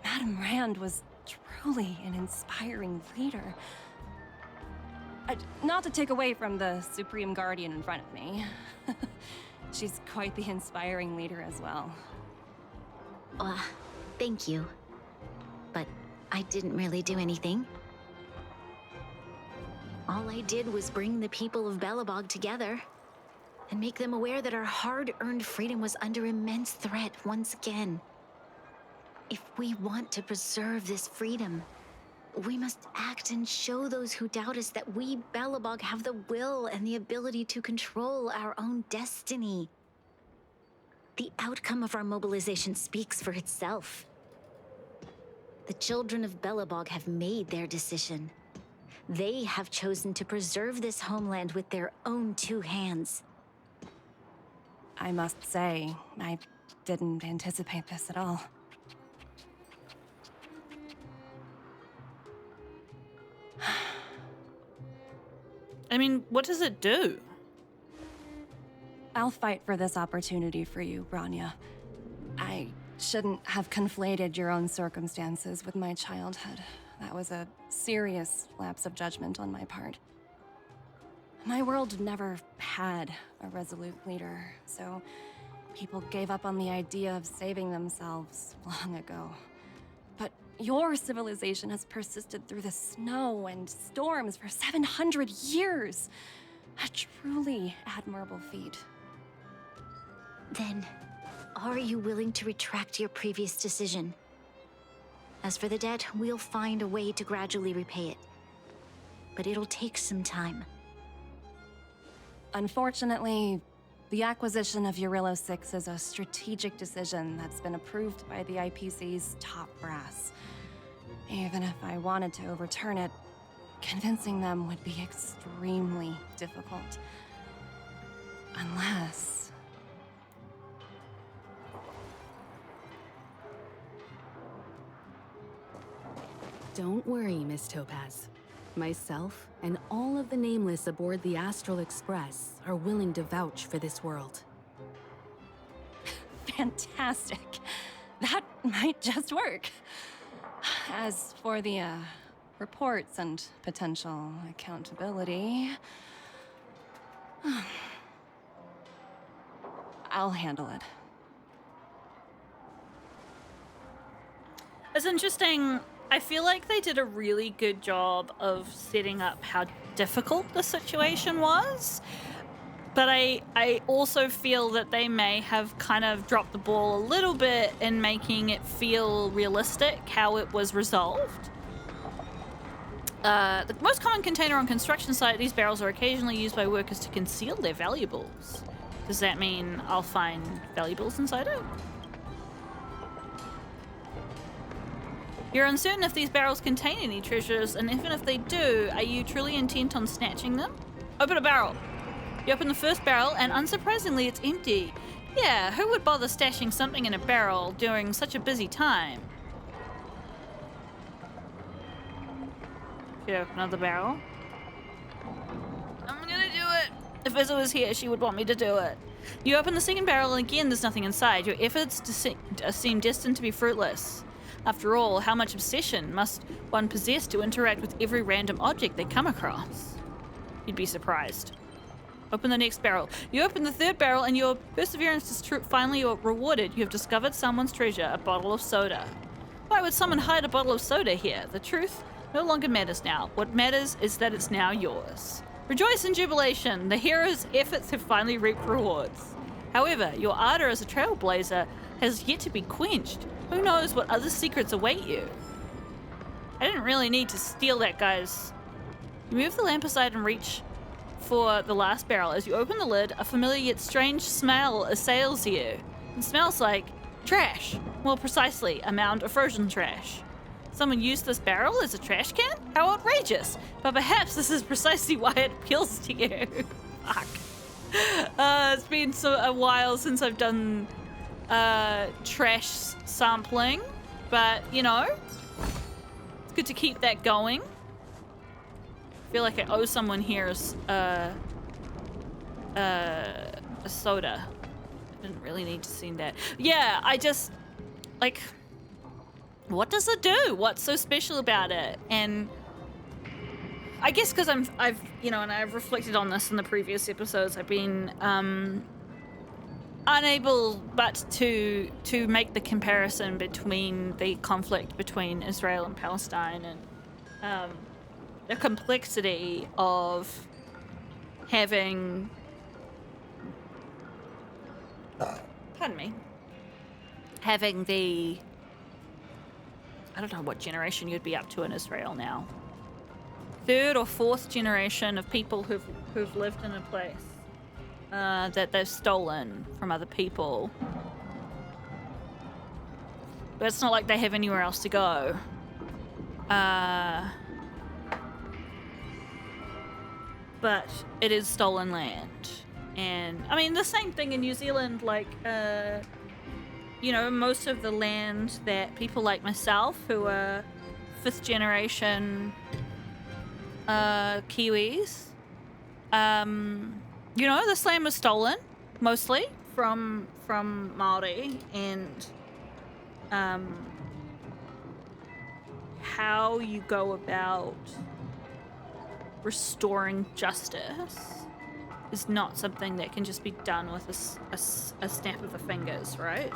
Madame Rand was truly an inspiring leader. Not to take away from the Supreme Guardian in front of me. She's quite the inspiring leader as well. Thank you. But I didn't really do anything. All I did was bring the people of Belobog together and make them aware that our hard-earned freedom was under immense threat once again. If we want to preserve this freedom, we must act and show those who doubt us that we, Belobog, have the will and the ability to control our own destiny. The outcome of our mobilization speaks for itself. The children of Belobog have made their decision. They have chosen to preserve this homeland with their own two hands. I must say, I didn't anticipate this at all. I mean, what does it do? I'll fight for this opportunity for you, Bronya. I shouldn't have conflated your own circumstances with my childhood. That was a serious lapse of judgment on my part. My world never had a resolute leader, so people gave up on the idea of saving themselves long ago. But your civilization has persisted through the snow and storms for 700 years. A truly admirable feat. Then, are you willing to retract your previous decision? As for the debt, we'll find a way to gradually repay it. But it'll take some time. Unfortunately, the acquisition of Urilla 6 is a strategic decision that's been approved by the IPC's top brass. Even if I wanted to overturn it, convincing them would be extremely difficult. Unless... Don't worry, Miss Topaz. Myself and all of the Nameless aboard the Astral Express are willing to vouch for this world. Fantastic. That might just work. As for the, reports and potential accountability... I'll handle it. It's interesting. I feel like they did a really good job of setting up how difficult the situation was. But I also feel that they may have kind of dropped the ball a little bit in making it feel realistic how it was resolved. The most common container on construction site, these barrels are occasionally used by workers to conceal their valuables. Does that mean I'll find valuables inside it? You're uncertain if these barrels contain any treasures, and even if they do, are you truly intent on snatching them? Open a barrel. You open the first barrel, and unsurprisingly, it's empty. Yeah, who would bother stashing something in a barrel during such a busy time? You open another barrel. I'm gonna do it. If Izzo was here, she would want me to do it. You open the second barrel and again there's nothing inside. Your efforts seem destined to be fruitless. After all, how much obsession must one possess to interact with every random object they come across? You'd be surprised. Open the next barrel. You open the third barrel and your perseverance is finally rewarded. You have discovered someone's treasure, a bottle of soda. Why would someone hide a bottle of soda here? The truth no longer matters now. What matters is that it's now yours. Rejoice in jubilation. The hero's efforts have finally reaped rewards. However, your ardor as a trailblazer has yet to be quenched. Who knows what other secrets await you? I didn't really need to steal that, guys. You move the lamp aside and reach for the last barrel. As you open the lid, a familiar yet strange smell assails you. It smells like trash. More precisely, a mound of frozen trash. Someone used this barrel as a trash can? How outrageous! But perhaps this is precisely why it appeals to you. Fuck. It's been a while since I've done trash sampling, but you know, it's good to keep that going. I feel like I owe someone here a soda. I didn't really need to see that. Yeah, I just like, what does it do? What's so special about it? And I guess because I've you know, and I've reflected on this in the previous episodes, I've been unable but to make the comparison between the conflict between Israel and Palestine and the complexity of having, pardon me, having the, I don't know what generation you'd be up to in Israel now. Third or fourth generation of people who've lived in a place that they've stolen from other people. But it's not like they have anywhere else to go. But it is stolen land. And, I mean, the same thing in New Zealand, like, you know, most of the land that people like myself, who are fifth generation Kiwis, you know, this land was stolen, mostly, from Māori, and how you go about restoring justice is not something that can just be done with a snap of the fingers, right?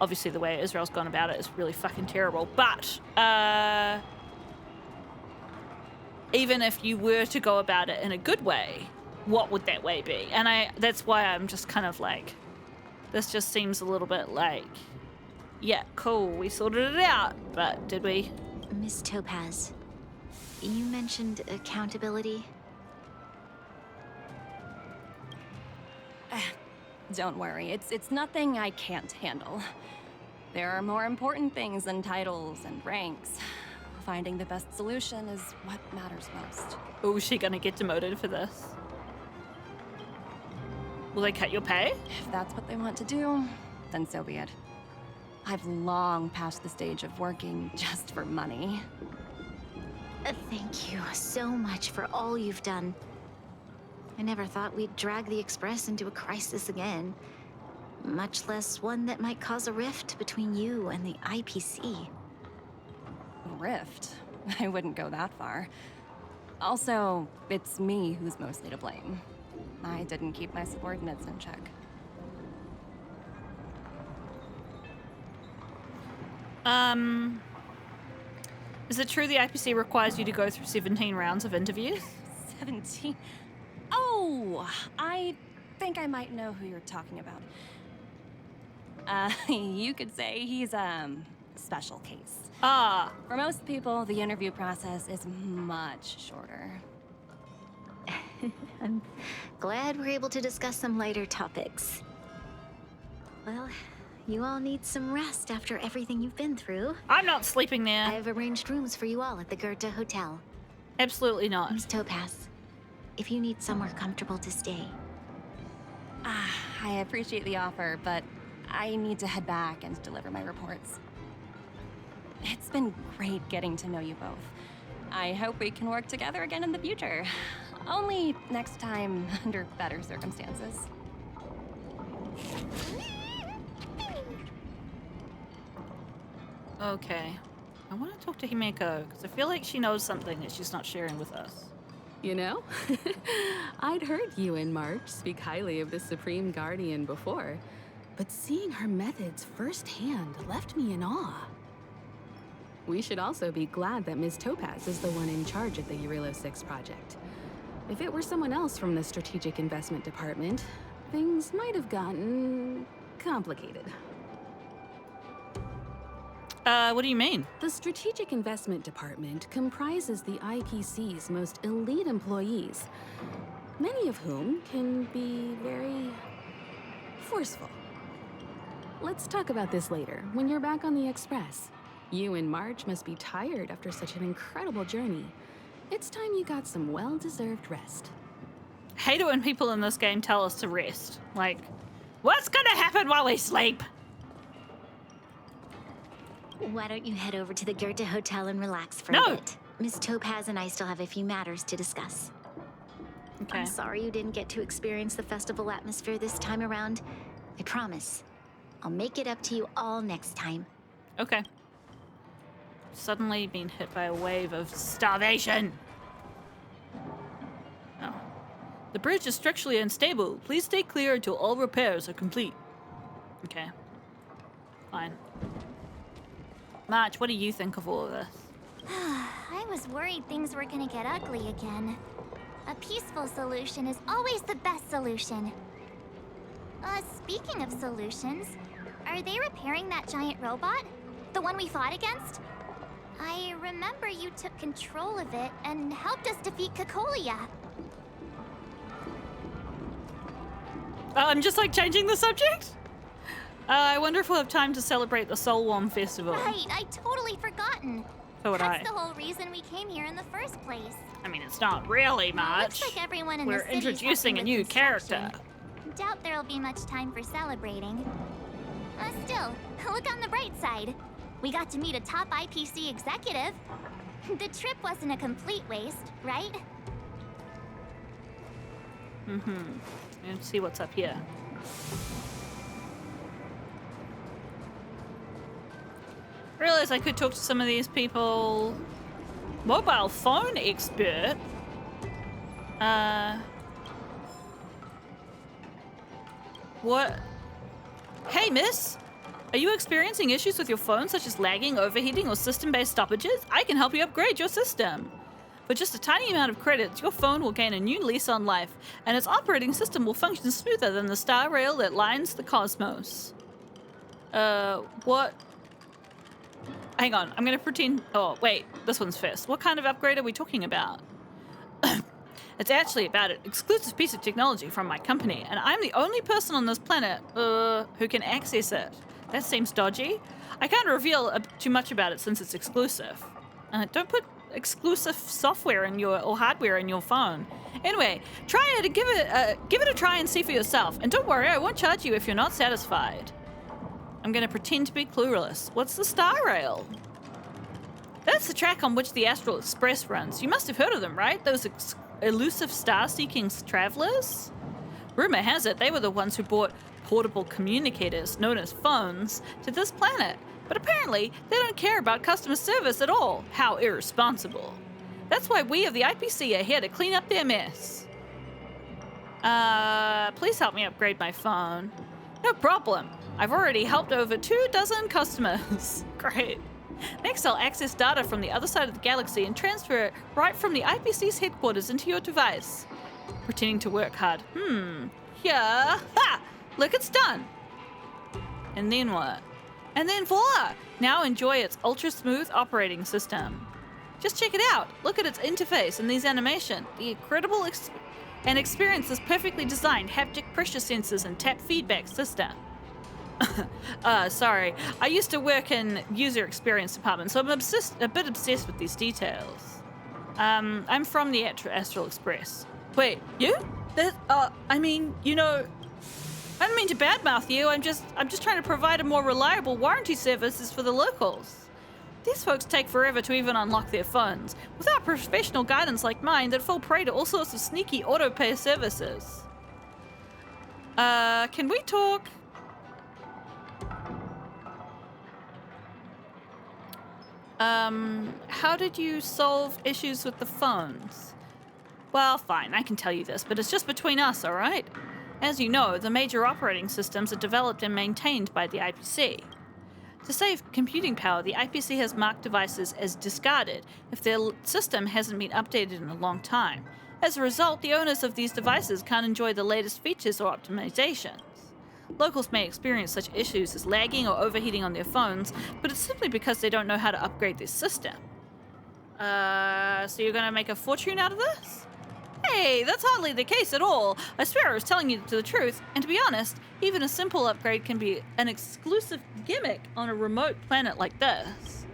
Obviously the way Israel's gone about it is really fucking terrible, but even if you were to go about it in a good way, what would that way be? And that's why I'm just kind of like, this just seems a little bit like, yeah, cool, we sorted it out, but did we? Miss Topaz, you mentioned accountability. Don't worry, it's nothing I can't handle. There are more important things than titles and ranks. Finding the best solution is what matters most. Oh, is she gonna get demoted for this? Will they cut your pay? If that's what they want to do, then so be it. I've long passed the stage of working just for money. Thank you so much for all you've done. I never thought we'd drag the Express into a crisis again. Much less one that might cause a rift between you and the IPC. Rift? I wouldn't go that far. Also, it's me who's mostly to blame. I didn't keep my subordinates in check. Is it true the IPC requires you to go through 17 rounds of interviews? 17? Oh, I think I might know who you're talking about. You could say he's a special case. Ah. For most people, the interview process is much shorter. I'm glad we're able to discuss some lighter topics. Well, you all need some rest after everything you've been through. I'm not sleeping there. I've arranged rooms for you all at the Goethe Hotel. Absolutely not. Miss Topaz, if you need somewhere comfortable to stay. I appreciate the offer, but I need to head back and deliver my reports. It's been great getting to know you both. I hope we can work together again in the future. Only next time under better circumstances. Okay. I want to talk to Himeko, because I feel like she knows something that she's not sharing with us. You know, I'd heard you and March speak highly of the Supreme Guardian before, but seeing her methods firsthand left me in awe. We should also be glad that Ms. Topaz is the one in charge of the Eurilo 6 project. If it were someone else from the Strategic Investment Department, things might have gotten complicated. What do you mean? The Strategic Investment Department comprises the IPC's most elite employees, many of whom can be very forceful. Let's talk about this later, when you're back on the Express. You and March must be tired after such an incredible journey. It's time you got some well-deserved rest. I hate it when people in this game tell us to rest. Like, what's gonna happen while we sleep? Why don't you head over to the Goethe Hotel and relax for No. a bit? Miss Topaz and I still have a few matters to discuss. Okay. I'm sorry you didn't get to experience the festival atmosphere this time around. I promise. I'll make it up to you all next time. Okay. Suddenly being hit by a wave of starvation. Oh. The bridge is structurally unstable. Please stay clear until all repairs are complete. Okay. Fine. March, what do you think of all of this? I was worried things were gonna get ugly again. A peaceful solution is always the best solution. Speaking of solutions, are they repairing that giant robot? The one we fought against? I remember you took control of it and helped us defeat Cocolia. I'm just like changing the subject? I wonder if we'll have time to celebrate the Soulworm Festival. Right, I totally forgotten. So would That's I. the whole reason we came here in the first place. I mean, it's not really much. Looks like everyone in We're the city's introducing a helping new with character. construction. Doubt there'll be much time for celebrating. Still, look on the bright side. We got to meet a top IPC executive. The trip wasn't a complete waste, right? And see what's up here. Realize I could talk to some of these people. Mobile phone expert. What? Hey, miss. Are you experiencing issues with your phone, such as lagging, overheating, or system-based stoppages? I can help you upgrade your system. For just a tiny amount of credits, your phone will gain a new lease on life, and its operating system will function smoother than the star rail that lines the cosmos. What? Hang on, I'm gonna pretend... Oh, wait, this one's first. What kind of upgrade are we talking about? It's actually about an exclusive piece of technology from my company, and I'm the only person on this planet, who can access it. That seems dodgy. I can't reveal too much about it since it's exclusive. Don't put exclusive software in or hardware in your phone. Anyway, try it and give it a try and see for yourself. And don't worry, I won't charge you if you're not satisfied. I'm gonna pretend to be clueless. What's the Star Rail? That's the track on which the Astral Express runs. You must have heard of them, right? Those elusive star-seeking travelers? Rumor has it they were the ones who brought portable communicators, known as phones, to this planet. But apparently, they don't care about customer service at all. How irresponsible. That's why we of the IPC are here to clean up their mess. Please help me upgrade my phone. No problem. I've already helped over 24 customers. Great. Next, I'll access data from the other side of the galaxy and transfer it right from the IPC's headquarters into your device. Pretending to work hard. Yeah. Ha! Look, it's done. And then what? And then voila! Now enjoy its ultra-smooth operating system. Just check it out. Look at its interface and these animation. The incredible experience is perfectly designed haptic pressure sensors and tap feedback system. Sorry. I used to work in user experience department, so I'm a bit obsessed with these details. I'm from the Astral Express. Wait, you? I mean, you know, I don't mean to badmouth you. I'm just trying to provide a more reliable warranty services for the locals. These folks take forever to even unlock their phones. Without professional guidance like mine, they'd fall prey to all sorts of sneaky auto-pay services. Can we talk? How did you solve issues with the phones? Well, fine, I can tell you this, but it's just between us, alright? As you know, the major operating systems are developed and maintained by the IPC. To save computing power, the IPC has marked devices as discarded if their system hasn't been updated in a long time. As a result, the owners of these devices can't enjoy the latest features or optimizations. Locals may experience such issues as lagging or overheating on their phones, but it's simply because they don't know how to upgrade their system. So you're gonna make a fortune out of this? Hey, that's hardly the case at all. I swear I was telling you the truth, and to be honest, even a simple upgrade can be an exclusive gimmick on a remote planet like this.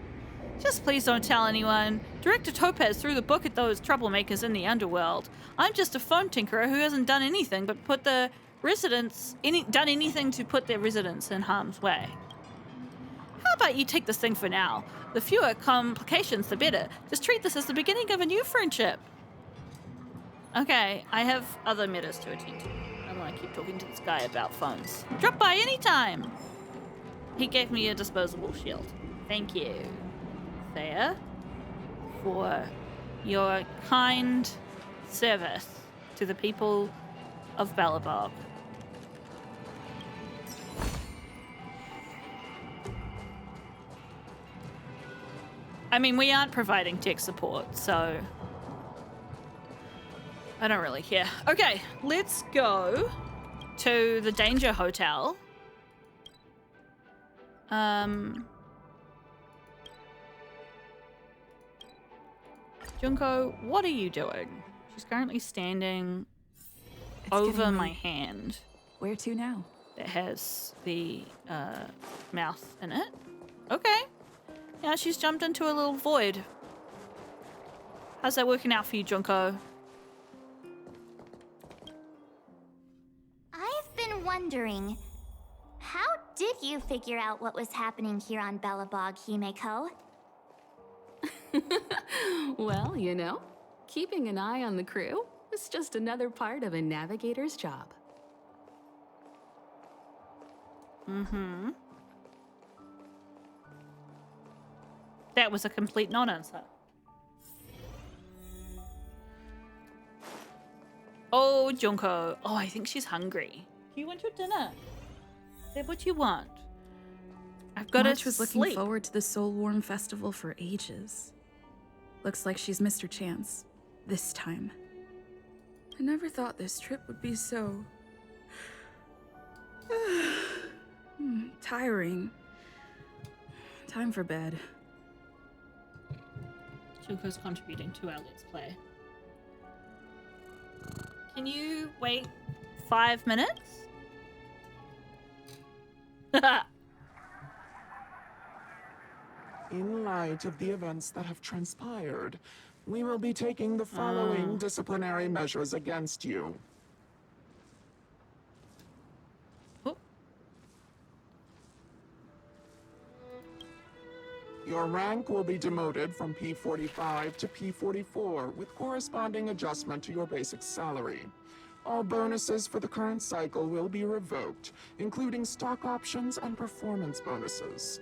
Just please don't tell anyone. Director Topaz threw the book at those troublemakers in the underworld. I'm just a phone tinkerer who hasn't done anything but put the done anything to put their residents in harm's way. How about you take this thing for now? The fewer complications, the better. Just treat this as the beginning of a new friendship. Okay, I have other matters to attend to. I don't want to keep talking to this guy about phones. Drop by anytime! He gave me a disposable shield. Thank you, Thea, for your kind service to the people of Belobog. I mean, we aren't providing tech support, so I don't really care. Okay, let's go to the Danger Hotel. Junko, what are you doing? She's currently standing over my hand. Where to now? That has the mouth in it. Okay. Yeah, she's jumped into a little void. How's that working out for you, Junko? I've been wondering, how did you figure out what was happening here on Belobog, Himeko? Well, you know, keeping an eye on the crew is just another part of a navigator's job. Mm-hmm. That was a complete non-answer. Oh, Junko. Oh, I think she's hungry. Do you want your dinner? Is that what you want? I've got to March was looking forward to the Soul Warm Festival for ages. Looks like she's missed her chance. This time. I never thought this trip would be so... tiring. Time for bed. Junko's contributing to our Let's Play. Can you wait 5 minutes? In light of the events that have transpired, we will be taking the following disciplinary measures against you. Oh. Your rank will be demoted from P45 to P44 with corresponding adjustment to your basic salary. All bonuses for the current cycle will be revoked, including stock options and performance bonuses.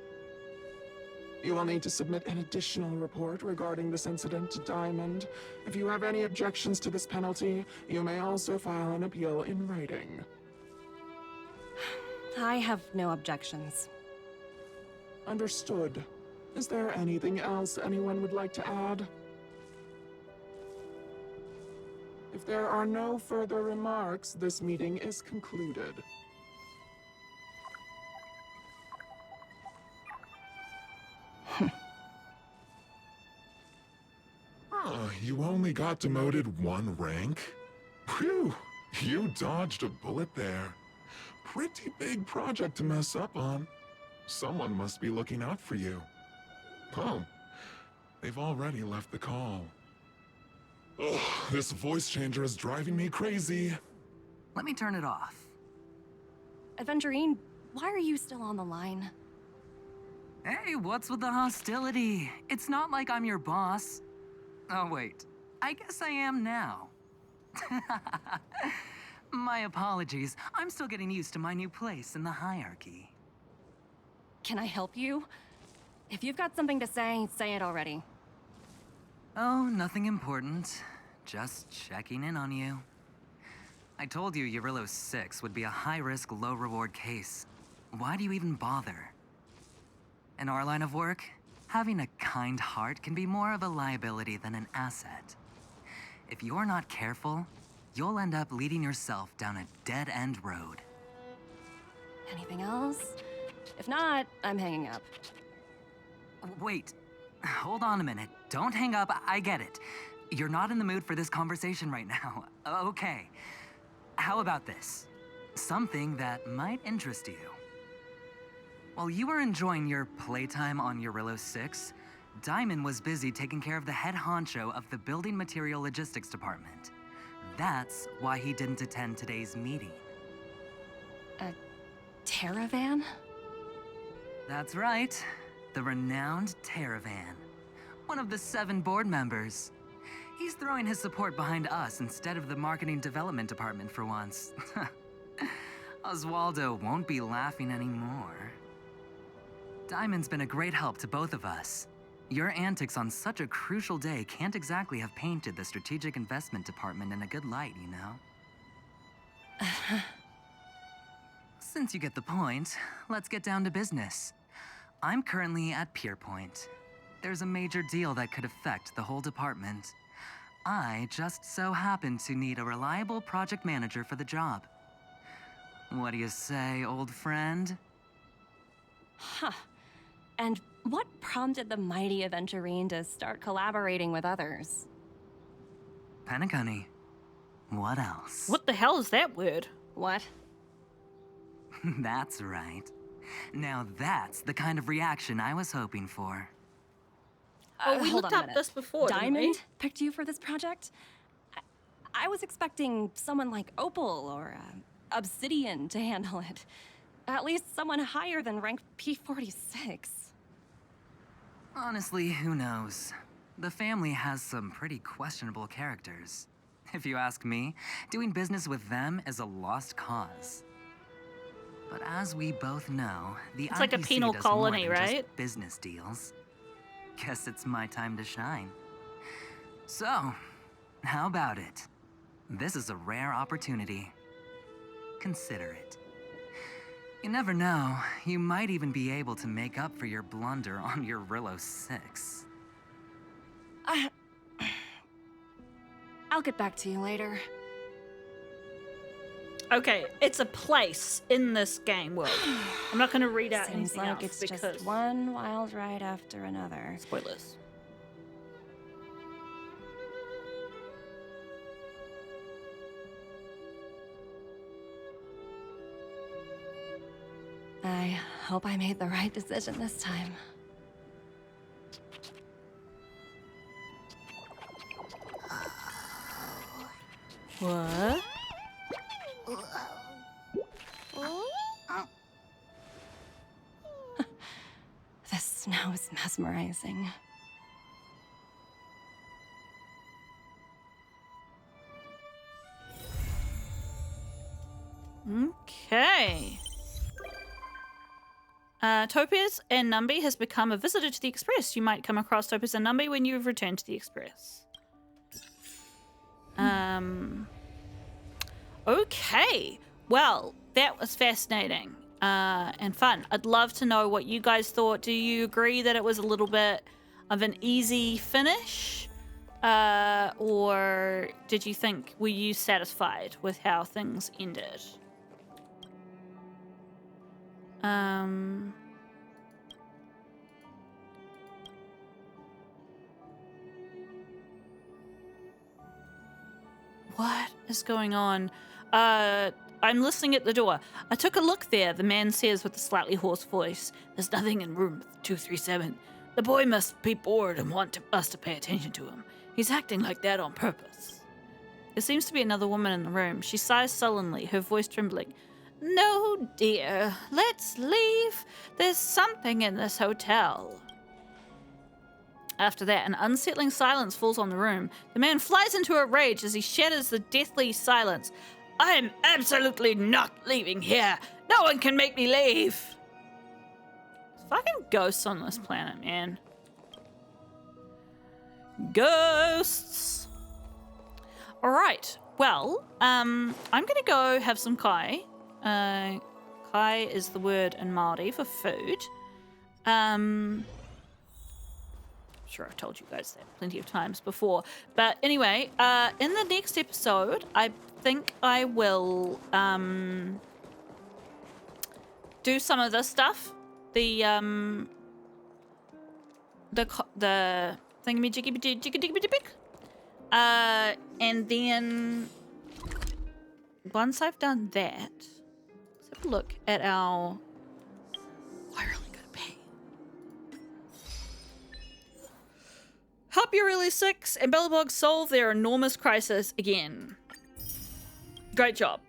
You will need to submit an additional report regarding this incident to Diamond. If you have any objections to this penalty, you may also file an appeal in writing. I have no objections. Understood. Is there anything else anyone would like to add? If there are no further remarks, this meeting is concluded. Oh, you only got demoted 1 rank? Phew, you dodged a bullet there. Pretty big project to mess up on. Someone must be looking out for you. Oh, they've already left the call. Ugh, this voice changer is driving me crazy. Let me turn it off. Aventurine, why are you still on the line? Hey, what's with the hostility? It's not like I'm your boss. Oh, wait. I guess I am now. My apologies. I'm still getting used to my new place in the hierarchy. Can I help you? If you've got something to say it already. Oh, nothing important. Just checking in on you. I told you Eurylos 6 would be a high-risk, low-reward case. Why do you even bother? In our line of work, having a kind heart can be more of a liability than an asset. If you're not careful, you'll end up leading yourself down a dead-end road. Anything else? If not, I'm hanging up. Wait, hold on a minute. Don't hang up, I get it. You're not in the mood for this conversation right now. Okay. How about this? Something that might interest you. While you were enjoying your playtime on Eurylos 6, Diamond was busy taking care of the head honcho of the Building Material Logistics Department. That's why he didn't attend today's meeting. A Terravan? That's right. The renowned Terravan. One of the 7 board members. He's throwing his support behind us instead of the Marketing Development Department for once. Oswaldo won't be laughing anymore. Diamond's been a great help to both of us. Your antics on such a crucial day can't exactly have painted the Strategic Investment Department in a good light, you know? Since you get the point, let's get down to business. I'm currently at Pierpoint. There's a major deal that could affect the whole department. I just so happen to need a reliable project manager for the job. What do you say, old friend? Huh. And what prompted the mighty Aventurine to start collaborating with others? Penacony. What else? What the hell is that word? What? That's right. Now that's the kind of reaction I was hoping for. Oh, we Hold looked on a up minute. this before, didn't Diamond we? picked you for this project? I was expecting someone like Opal or Obsidian to handle it. At least someone higher than rank P46. Honestly, who knows? The family has some pretty questionable characters. If you ask me, doing business with them is a lost cause. But as we both know, the It's like a IPC penal does colony, more than right? just business deals. Guess it's my time to shine. So, how about it? This is a rare opportunity. Consider it. You never know, you might even be able to make up for your blunder on Eurylos 6. I'll get back to you later. Okay, it's a place in this game world. I'm not going to read out Seems anything like else it's because just one wild ride after another. spoilers. I hope I made the right decision this time. What? The snow is mesmerizing. Okay. Topaz and Numby has become a visitor to the Express. You might come across Topaz and Numby when you've returned to the Express. Okay. Well, that was fascinating and fun. I'd love to know what you guys thought. Do you agree that it was a little bit of an easy finish? Or did you think, were you satisfied with how things ended? What is going on? I'm listening at the door. I took a look there, the man says with a slightly hoarse voice. There's nothing in room 237. The boy must be bored and want us to pay attention to him. He's acting like that on purpose. There seems to be another woman in the room. She sighs sullenly, her voice trembling. No, dear. Let's leave. There's something in this hotel. After that, an unsettling silence falls on the room. The man flies into a rage as he shatters the deathly silence. I am absolutely not leaving here. No one can make me leave. There's fucking ghosts on this planet, man. Ghosts. All right. Well, I'm gonna go have some kai. Kai is the word in Māori for food. I'm sure I've told you guys that plenty of times before. But anyway, in the next episode, I think I will do some of this stuff. The thingy-jiggy-jiggy-jiggy-jiggy-jiggy. And then once I've done that, let's have a look at our... I really gotta pay. Help your early 6 and Bellabog solve their enormous crisis again. Great job.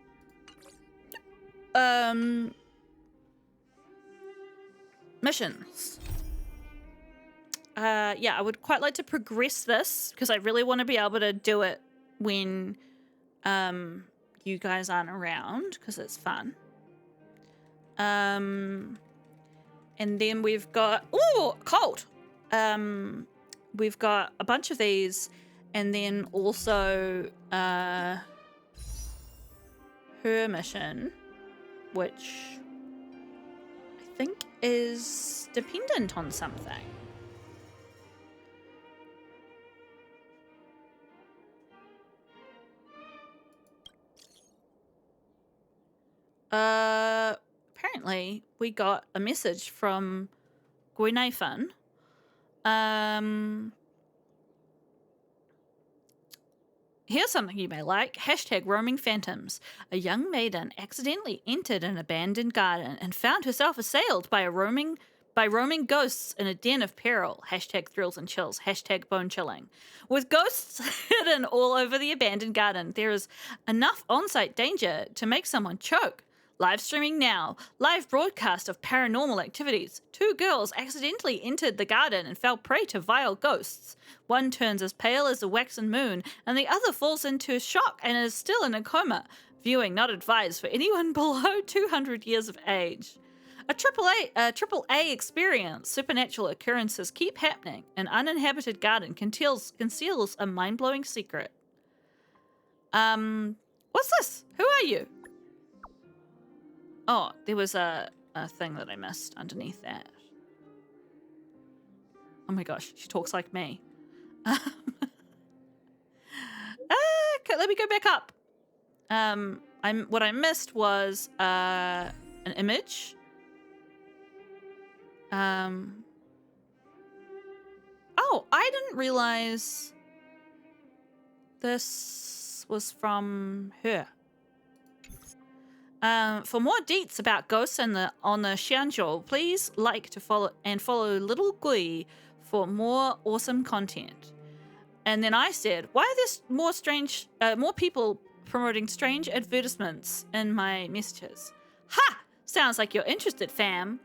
Missions. Yeah, I would quite like to progress this because I really want to be able to do it when you guys aren't around because it's fun. And then we've got cult. We've got a bunch of these, and then also her mission, which I think is dependent on something. Apparently we got a message from Gwenathan. Here's something you may like. Hashtag roaming phantoms. A young maiden accidentally entered an abandoned garden and found herself assailed by roaming ghosts in a den of peril. Hashtag thrills and chills. Hashtag bone chilling. With ghosts hidden all over the abandoned garden, there is enough on-site danger to make someone choke. Live streaming now. Live broadcast of paranormal activities. 2 girls accidentally entered the garden and fell prey to vile ghosts. One turns as pale as a waxen moon, and the other falls into shock and is still in a coma. Viewing not advised for anyone below 200 years of age. A triple A experience. Supernatural occurrences keep happening. An uninhabited garden conceals a mind-blowing secret. What's this? Who are you? Oh, there was a thing that I missed underneath that. Oh my gosh, she talks like me. Okay, let me go back up. What I missed was an image. Oh, I didn't realize this was from her. For more deets about ghosts on the Xianzhou, please like to follow Little Gui for more awesome content. And then I said, why are there more people promoting strange advertisements in my messages? Ha! Sounds like you're interested, fam.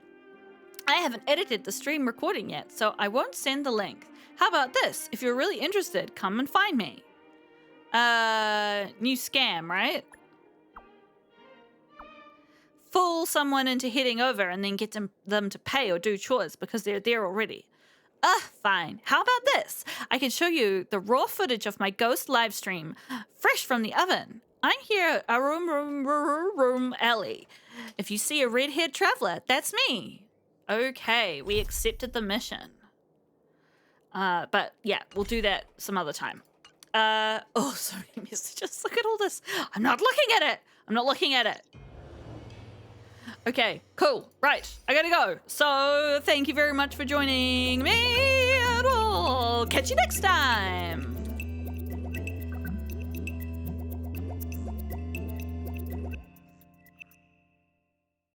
I haven't edited the stream recording yet, so I won't send the link. How about this? If you're really interested, come and find me. New scam, right? Fool someone into heading over and then get them to pay or do chores because they're there already. Fine. How about this? I can show you the raw footage of my ghost live stream, fresh from the oven. I'm here at room alley. If you see a red-haired traveler, that's me. Okay, we accepted the mission. But yeah, we'll do that some other time. Oh, so many messages. Look at all this. I'm not looking at it. I'm not looking at it. Okay, cool. Right, I gotta go. So thank you very much for joining me, and we'll catch you next time.